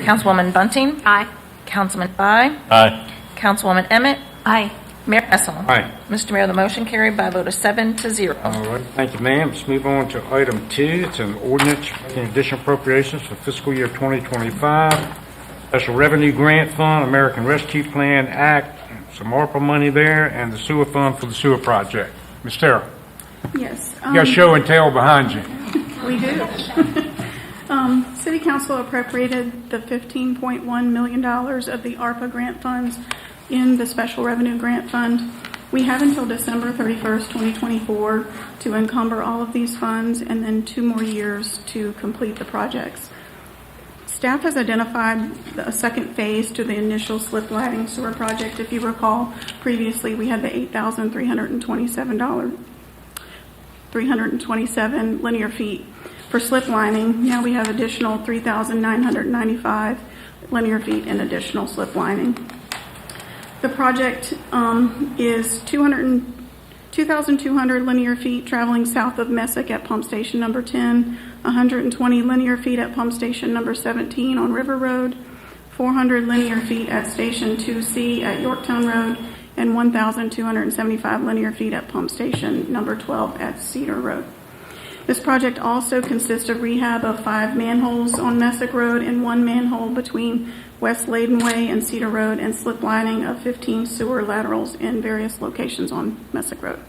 Councilwoman Bunting? Aye. Councilman By? Aye. Councilwoman Emmett? Aye. Mayor Hessel? Aye. Mr. Mayor, the motion carried by a vote of 7-0. All right, thank you, ma'am. Let's move on to item 2. It's an ordinance making additional appropriations for fiscal year 2025. Special Revenue Grant Fund, American Rescue Plan Act, some ARPA money there, and the sewer fund for the sewer project. Ms. Tara, Yes. you got show and tell behind you. We do. City Council appropriated the $15.1 million of the ARPA grant funds in the Special Revenue Grant Fund. We have until December 31st, 2024 to encumber all of these funds and then 2 more years to complete the projects. Staff has identified a second phase to the initial slip lighting sewer project. If you recall, previously we had the $8,327 linear feet for slip lining. Now we have additional 3,995 linear feet in additional slip lining. The project is 2,200 linear feet traveling south of Messick at pump station number 10, 120 linear feet at pump station number 17 on River Road, 400 linear feet at station 2C at Yorktown Road, and 1,275 linear feet at pump station number 12 at Cedar Road. This project also consists of rehab of 5 manholes on Messick Road and 1 manhole between West Layden Way and Cedar Road, and slip lining of 15 sewer laterals in various locations on Messick Road.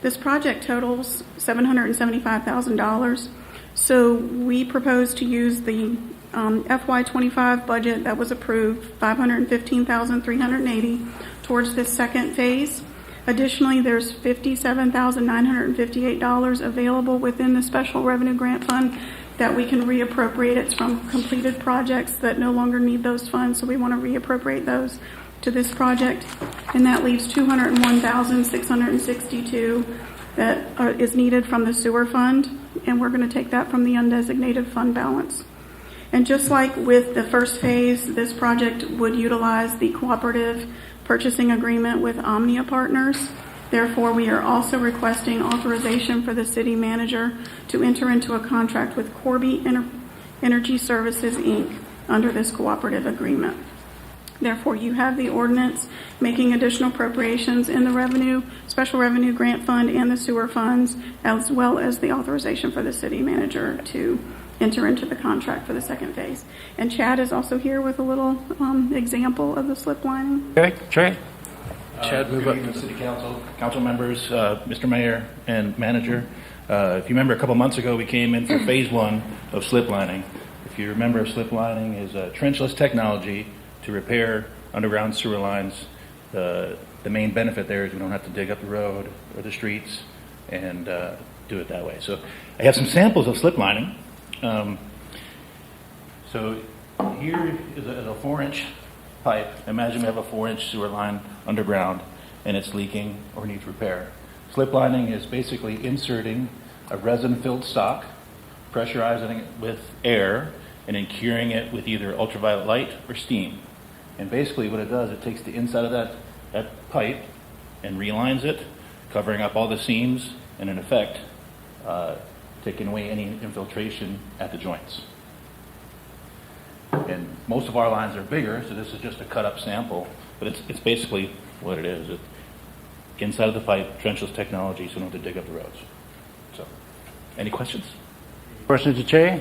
This project totals $775,000. So we propose to use the FY25 budget that was approved, $515,380, towards this second phase. Additionally, there's $57,958 available within the Special Revenue Grant Fund that we can reappropriate. It's from completed projects that no longer need those funds, so we want to reappropriate those to this project. And that leaves $201,662 that is needed from the sewer fund, and we're going to take that from the undesignated fund balance. And just like with the first phase, this project would utilize the cooperative purchasing agreement with Omnia Partners. Therefore, we are also requesting authorization for the city manager to enter into a contract with Corby Energy Services, Inc. under this cooperative agreement. Therefore, you have the ordinance making additional appropriations in the Special Revenue Grant Fund and the sewer funds, as well as the authorization for the city manager to enter into the contract for the second phase. And Chad is also here with a little example of the slip lining. Okay, Chad? Chad, move up. City Council, council members, Mr. Mayor, and Manager. If you remember, a couple months ago, we came in for phase 1 of slip lining. If you remember, slip lining is a trenchless technology to repair underground sewer lines. The main benefit there is we don't have to dig up the road or the streets and do it that way. So I have some samples of slip lining. So here is a 4-inch pipe. Imagine we have a 4-inch sewer line underground and it's leaking or needs repair. Slip lining is basically inserting a resin-filled stock, pressurizing it with air, and then curing it with either ultraviolet light or steam. And basically what it does, it takes the inside of that pipe and realigns it, covering up all the seams, and in effect, taking away any infiltration at the joints. And most of our lines are bigger, so this is just a cut-up sample, but it's basically what it is. Inside of the pipe, trenchless technology, so we don't have to dig up the roads. So, any questions? Questions to Chad?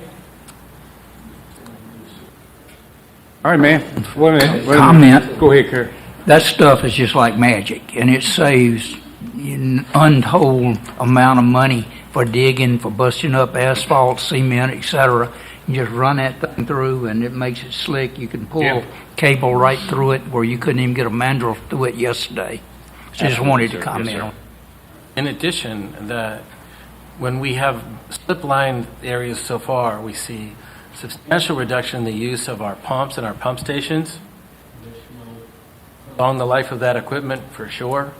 All right, man. Wait a minute. Comment. Go ahead, Kurt. That stuff is just like magic, and it saves an untold amount of money for digging, for busting up asphalt, cement, etc. You just run that thing through, and it makes it slick. You can pull cable right through it where you couldn't even get a mandrel through it yesterday. So just wanted to comment on. In addition, when we have slip line areas so far, we see substantial reduction in the use of our pumps and our pump stations. Along the life of that equipment, for sure,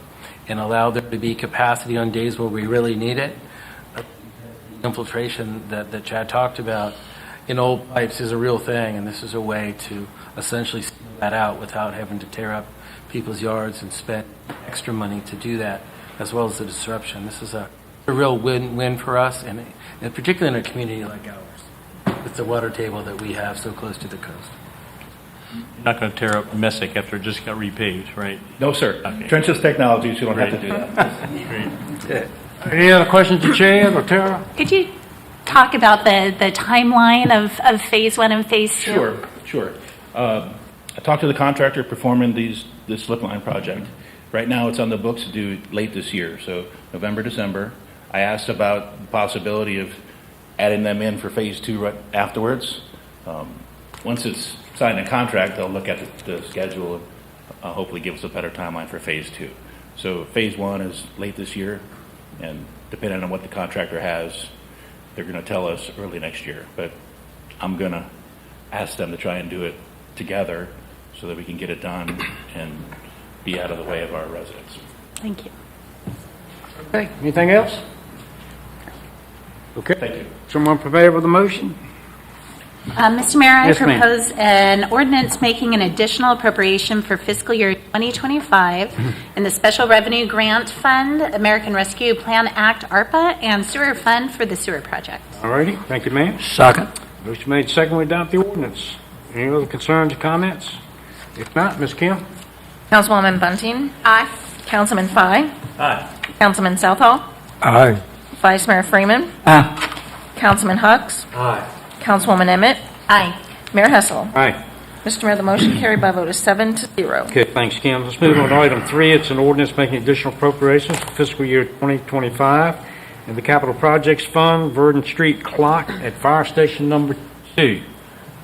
and allow there to be capacity on days where we really need it. Infiltration that Chad talked about in old pipes is a real thing, and this is a way to essentially seal that out without having to tear up people's yards and spend extra money to do that, as well as the disruption. This is a real win-win for us, and particularly in a community like ours, with the water table that we have so close to the coast. You're not going to tear up Messick after it just got repaved, right? No, sir. Okay. Trenchless technology, so you don't have to do that. Great. Any other questions to Chad or Tara? Could you talk about the timeline of Phase 1 and Phase 2? Sure. I talked to the contractor performing this slip line project. Right now, it's on the books to do late this year, so November, December. I asked about the possibility of adding them in for Phase 2 right afterwards. Once it's signed a contract, they'll look at the schedule and hopefully give us a better timeline for Phase 2. So Phase 1 is late this year, and depending on what the contractor has, they're going to tell us early next year. But I'm going to ask them to try and do it together so that we can get it done and be out of the way of our residents. Thank you. Okay, anything else? Okay. Thank you. Someone prepared with the motion? Mr. Mayor, I Yes, ma'am. propose an ordinance making an additional appropriation for fiscal year 2025 in the Special Revenue Grant Fund, American Rescue Plan Act, ARPA, and Sewer Fund for the sewer project. All righty, thank you, ma'am. Second. Motion made, second, we adopt the ordinance. Any other concerns or comments? If not, Ms. Kim? Councilwoman Bunting? Aye. Councilman Fye? Aye. Councilman Southall? Aye. Vice Mayor Freeman? Aye. Councilman Hucks? Aye. Councilwoman Emmett? Aye. Mayor Hessel? Aye. Mr. Mayor, the motion carried by a vote of 7-0. Okay, thanks, Kim. Let's move on to item 3. It's an ordinance making additional appropriations for fiscal year 2025 in the Capital Projects Fund, Verdon Street Clock at Fire Station Number 2.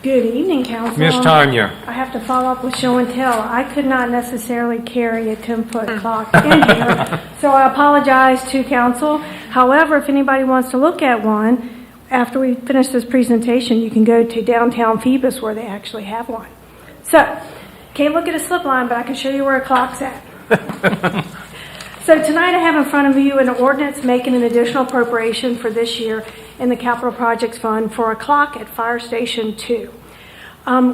Good evening, Council. Ms. Tanya. I have to follow up with show and tell. I could not necessarily carry a 10-foot clock in here, so I apologize to Council. However, if anybody wants to look at one, after we finish this presentation, you can go to downtown Phoebus where they actually have one. So, can't look at a slip line, but I can show you where a clock's at. So tonight I have in front of you an ordinance making an additional appropriation for this year in the Capital Projects Fund for a clock at Fire Station 2.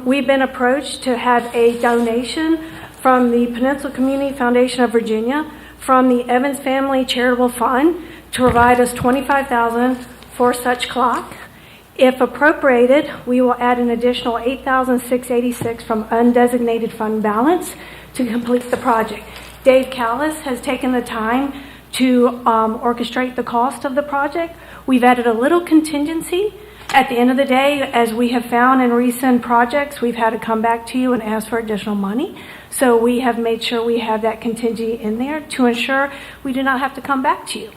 We've been approached to have a donation from the Peninsula Community Foundation of Virginia, from the Evans Family Charitable Fund, to provide us $25,000 for such clock. If appropriated, we will add an additional $8,686 from undesignated fund balance to complete the project. Dave Callis has taken the time to orchestrate the cost of the project. We've added a little contingency. At the end of the day, as we have found in recent projects, we've had to come back to you and ask for additional money. So we have made sure we have that contingency in there to ensure we do not have to come back to you.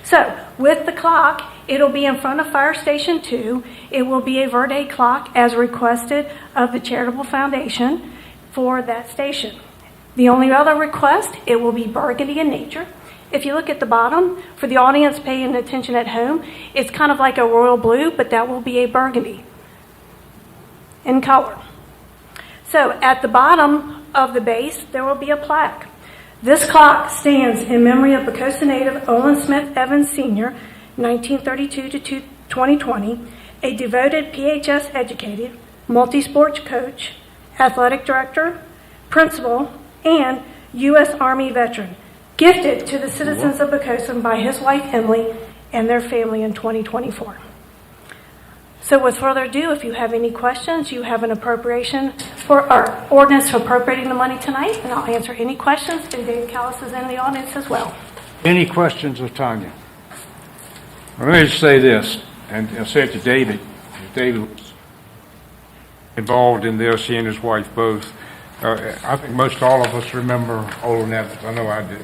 So with the clock, it'll be in front of Fire Station 2. It will be a Verde clock as requested of the Charitable Foundation for that station. The only other request, it will be burgundy in nature. If you look at the bottom, for the audience paying attention at home, it's kind of like a royal blue, but that will be a burgundy in color. So at the bottom of the base, there will be a plaque. This clock stands in memory of Poquoson native Olin Smith Evans Sr., 1932 to 2020, a devoted PHS educated, multi-sports coach, athletic director, principal, and U.S. Army veteran, gifted to the citizens of Poquoson by his wife Emily and their family in 2024. So with further ado, if you have any questions, you have an appropriation for our ordinance for appropriating the money tonight, and I'll answer any questions, and Dave Callis is in the audience as well. Any questions of Tanya? Let me just say this, and I'll say it to David. David was involved in this, he and his wife both. I think most all of us remember Old Nevins. I know I do.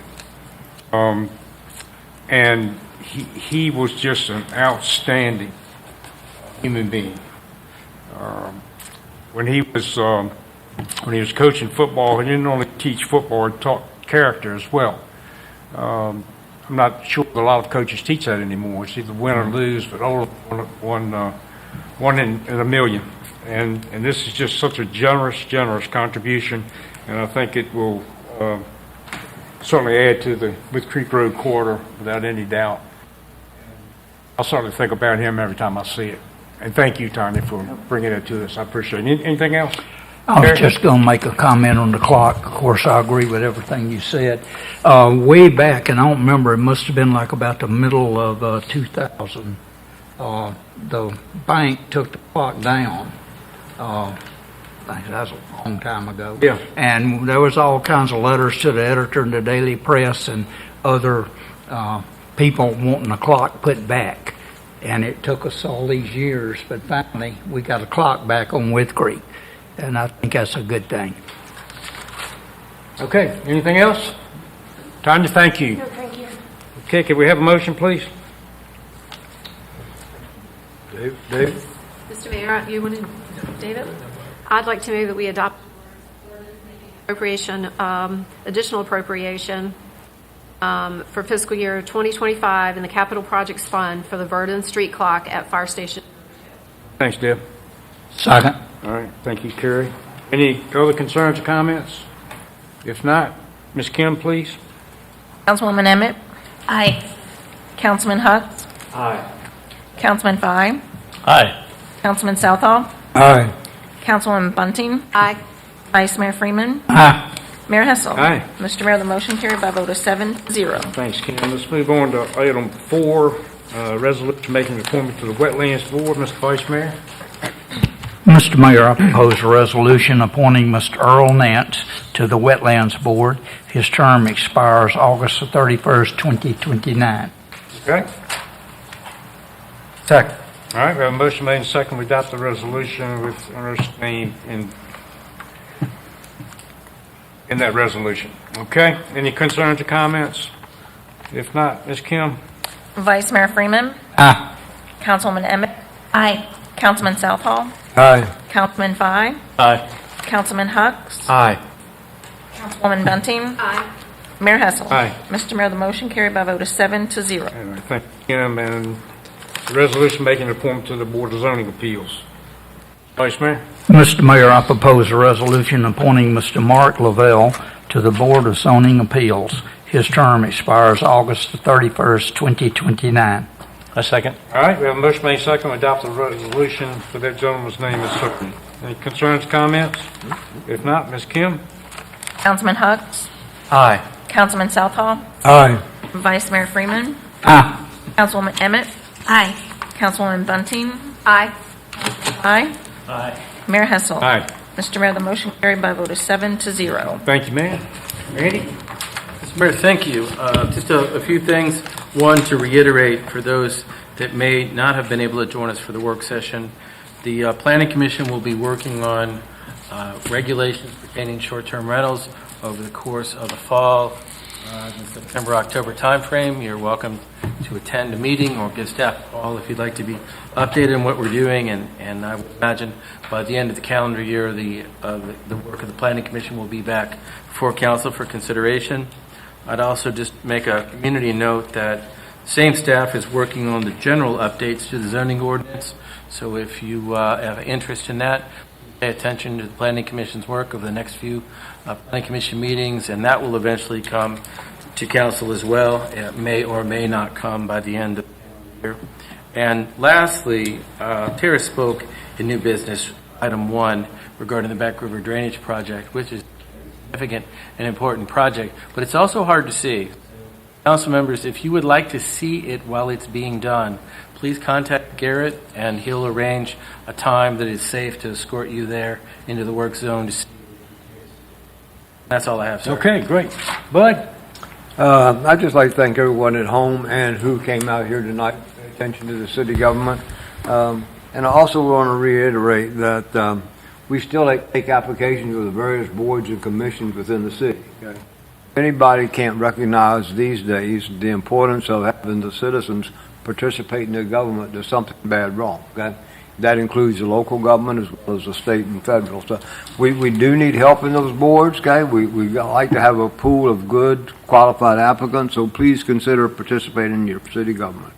And he was just an outstanding human being. When he was coaching football, he didn't only teach football; he taught character as well. I'm not sure that a lot of coaches teach that anymore. It's either win or lose, but all one in a million. And this is just such a generous contribution, and I think it will certainly add to the With Creek Road corridor without any doubt. I'll certainly think about him every time I see it. And thank you, Tanya, for bringing it to us. I appreciate it. Anything else? I was just going to make a comment on the clock. Of course, I agree with everything you said. Way back, and I don't remember, it must have been like about the middle of 2000, the bank took the clock down. I think that was a long time ago. Yeah. And there was all kinds of letters to the editor in the Daily Press and other people wanting the clock put back. And it took us all these years, but finally we got a clock back on With Creek. And I think that's a good thing. Okay. Anything else? Tanya, thank you. No, thank you. Okay, can we have a motion, please? Dave? Mr. Mayor, you wanted, David? I'd like to move that we adopt appropriation, additional appropriation for fiscal year 2025 in the Capital Projects Fund for the Verdon Street Clock at Fire Station. Thanks, Deb. Second. All right, thank you, Kerry. Any other concerns or comments? If not, Ms. Kim, please. Councilwoman Emmett? Aye. Councilman Huck? Aye. Councilman Fye? Aye. Councilman Southall? Aye. Councilwoman Bunting? Aye. Vice Mayor Freeman? Aye. Mayor Hessel? Aye. Mr. Mayor, the motion carried by a vote of 7-0. Thanks, Kim. Let's move on to item 4, resolution making an appointment to the Wetlands Board. Mr. Vice Mayor? Mr. Mayor, I propose a resolution appointing Mr. Earl Nance to the Wetlands Board. His term expires August the 31st, 2029. Okay. Second. All right, we have a motion made and second. We adopt the resolution with Ernest's name in that resolution. Okay. Any concerns or comments? If not, Ms. Kim? Vice Mayor Freeman? Aye. Councilwoman Emmett? Aye. Councilman Southall? Aye. Councilman Fye? Aye. Councilman Hucks? Aye. Councilwoman Bunting? Aye. Mayor Hessel? Aye. Mr. Mayor, the motion carried by a vote of 7-0. All right, thank you, Kim. And the resolution making an appointment to the Board of Zoning Appeals. Vice Mayor? Mr. Mayor, I propose a resolution appointing Mr. Mark Lavelle to the Board of Zoning Appeals. His term expires August the 31st, 2029. A second. All right, we have a motion made second. We adopt the resolution for that gentleman's name is certain. Any concerns, comments? If not, Ms. Kim? Councilman Hucks? Aye. Councilman Southall? Aye. Vice Mayor Freeman? Aye. Councilwoman Emmett? Aye. Councilwoman Bunting? Aye. Aye. Aye. Mayor Hessel? Aye. Mr. Mayor, the motion carried by a vote of 7-0. Thank you, ma'am. Randy? Mr. Mayor, thank you. Just a few things. One, to reiterate for those that may not have been able to join us for the work session, the Planning Commission will be working on regulations pertaining to short-term rentals over the course of the fall, the September-October timeframe. You're welcome to attend a meeting or give staff a call if you'd like to be updated on what we're doing. And I would imagine by the end of the calendar year, the work of the Planning Commission will be back before Council for consideration. I'd also just make a community note that same staff is working on the general updates to the zoning ordinance. So if you have an interest in that, pay attention to the Planning Commission's work over the next few Planning Commission meetings, and that will eventually come to Council as well. It may or may not come by the end of the year. And lastly, Tara spoke in new business, item 1, regarding the Back River Drainage Project, which is a significant and important project, but it's also hard to see. Council members, if you would like to see it while it's being done, please contact Garrett and he'll arrange a time that is safe to escort you there into the work zone to see. That's all I have, sir. Okay, great. Bud? I'd just like to thank everyone at home and who came out here tonight to pay attention to the city government. And I also want to reiterate that we still take applications with the various boards and commissions within the city. Okay? Anybody can't recognize these days the importance of having the citizens participate in their government. There's something bad wrong. Okay? That includes the local government as well as the state and federal. So we do need help in those boards. Okay? We like to have a pool of good, qualified applicants. So please consider participating in your city government.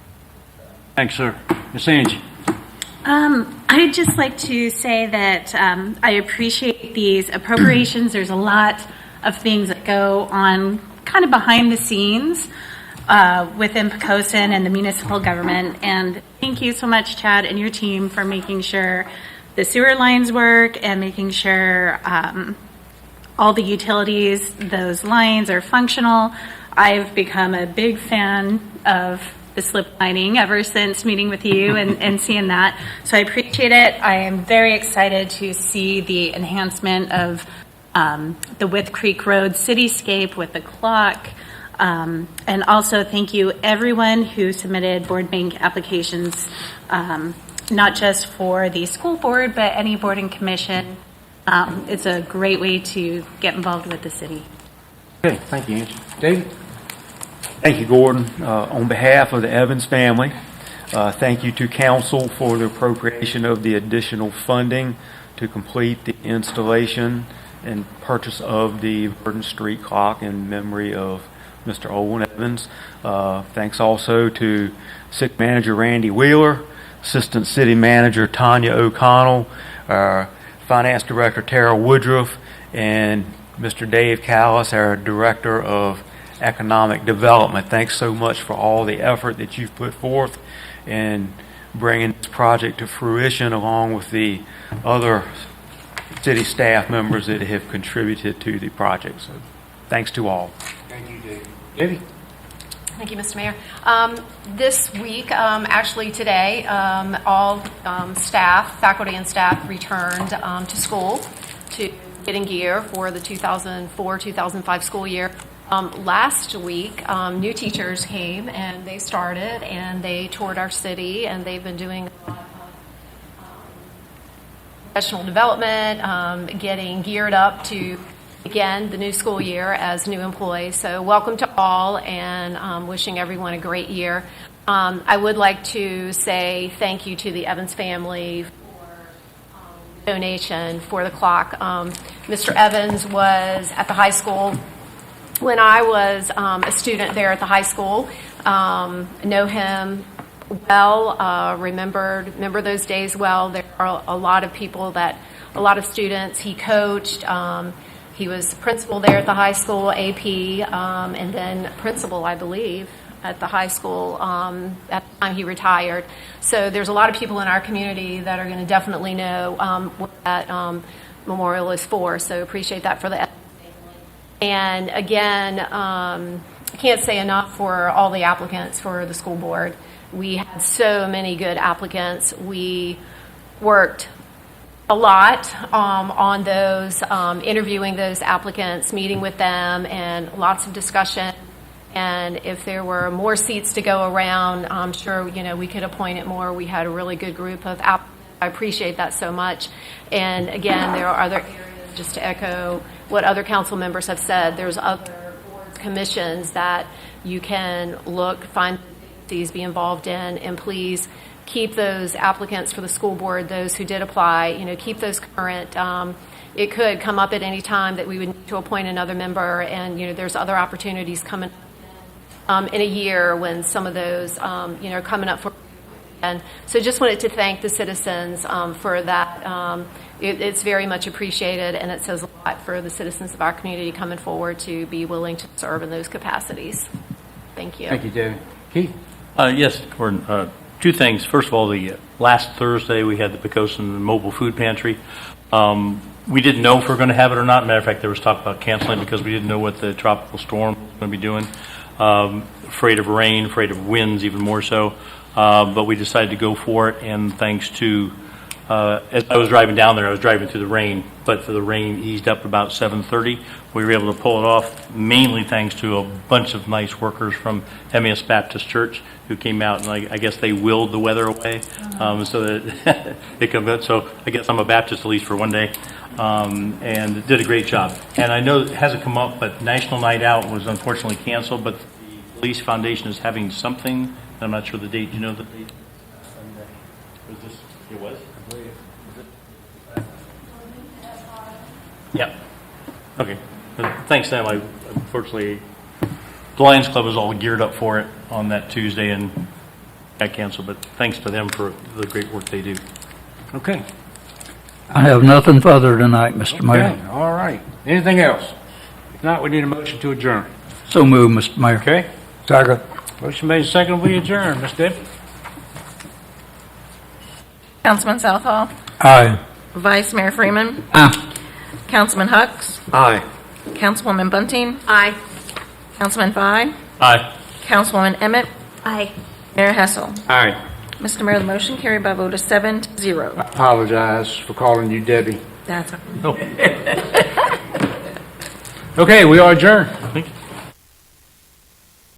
Thanks, sir. Ms. Angie. I'd just like to say that I appreciate these appropriations. There's a lot of things that go on kind of behind the scenes within Poquoson and the municipal government. And thank you so much, Chad, and your team for making sure the sewer lines work and making sure all the utilities, those lines are functional. I've become a big fan of the slip lining ever since meeting with you and seeing that. So I appreciate it. I am very excited to see the enhancement of the Wythe Creek Road cityscape with the clock. And also thank you everyone who submitted board bank applications, not just for the school board, but any board and commission. It's a great way to get involved with the city. Okay, thank you, Angie. David? Thank you, Gordon. On behalf of the Evans family, thank you to council for the appropriation of the additional funding to complete the installation and purchase of the Verdon Street clock in memory of Mr. Owen Evans. Thanks also to City Manager Randy Wheeler, Assistant City Manager Tanya O'Connell, our Finance Director Tara Woodruff, and Mr. Dave Callis, our Director of Economic Development. Thanks so much for all the effort that you've put forth in bringing this project to fruition, along with the other city staff members that have contributed to the project. So thanks to all. Thank you, David. Debbie? Thank you, Mr. Mayor. This week, actually today, all staff, faculty and staff returned to school to get in gear for the 2004-2005 school year. Last week, new teachers came and they started and they toured our city, and they've been doing a lot of professional development, getting geared up to begin the new school year as new employees. So welcome to all, and wishing everyone a great year. I would like to say thank you to the Evans family for donation for the clock. Mr. Evans was at the high school when I was a student there at the high school. Know him well, remember those days well. There are a lot of people a lot of students he coached. He was principal there at the high school, AP, and then principal, I believe, at the high school at the time he retired. So there's a lot of people in our community that are going to definitely know what that memorial is for. So appreciate that for the family. And again, I can't say enough for all the applicants for the school board. We had so many good applicants. We worked a lot on those, interviewing those applicants, meeting with them, and lots of discussion. And if there were more seats to go around, I'm sure we could appoint it more. We had a really good group of applicants. I appreciate that so much. And again, there are other areas, just to echo what other council members have said. There's other boards, commissions that you can find these, be involved in, and please keep those applicants for the school board, those who did apply, keep those current. It could come up at any time that we would need to appoint another member, and there's other opportunities coming in a year when some of those are coming up for. And so just wanted to thank the citizens for that. It's very much appreciated, and it says a lot for the citizens of our community coming forward to be willing to serve in those capacities. Thank you. Thank you, David. Keith? Yes, Gordon. Two things. First of all, the last Thursday we had the Poquoson Mobile Food Pantry. We didn't know if we were going to have it or not. Matter of fact, there was talk about canceling because we didn't know what the tropical storm was going to be doing. Afraid of rain, afraid of winds even more so. But we decided to go for it, and thanks to As I was driving down there, I was driving through the rain, but the rain eased up about 7:30. We were able to pull it off, mainly thanks to a bunch of nice workers from MES Baptist Church who came out, and I guess they willed the weather away, so that it could. So I guess I'm a Baptist at least for one day, and did a great job. And I know it hasn't come up, but National Night Out was unfortunately canceled, but the Police Foundation is having something. I'm not sure the date. Do you know the date? Was this? It was? Yeah. Okay. But thanks to them, unfortunately, the Lions Club was all geared up for it on that Tuesday and got canceled, but thanks to them for the great work they do. Okay. I have nothing further tonight, Mr. Mayor. Okay, all right. Anything else? If not, we need a motion to adjourn. So moved, Mr. Mayor. Okay? Second. Motion made, second, we adjourn. Ms. Deb? Councilman Southall, Aye. Vice Mayor Freeman, Aye. Councilman Hucks, Aye. Councilwoman Bunting, Aye. Councilman Fye, Aye. Councilwoman Emmett, Aye. Mayor Hessel. Aye. Mr. Mayor, the motion carried by a vote of 7-0. I apologize for calling you Debbie. That's Okay, we are adjourned. Thank you.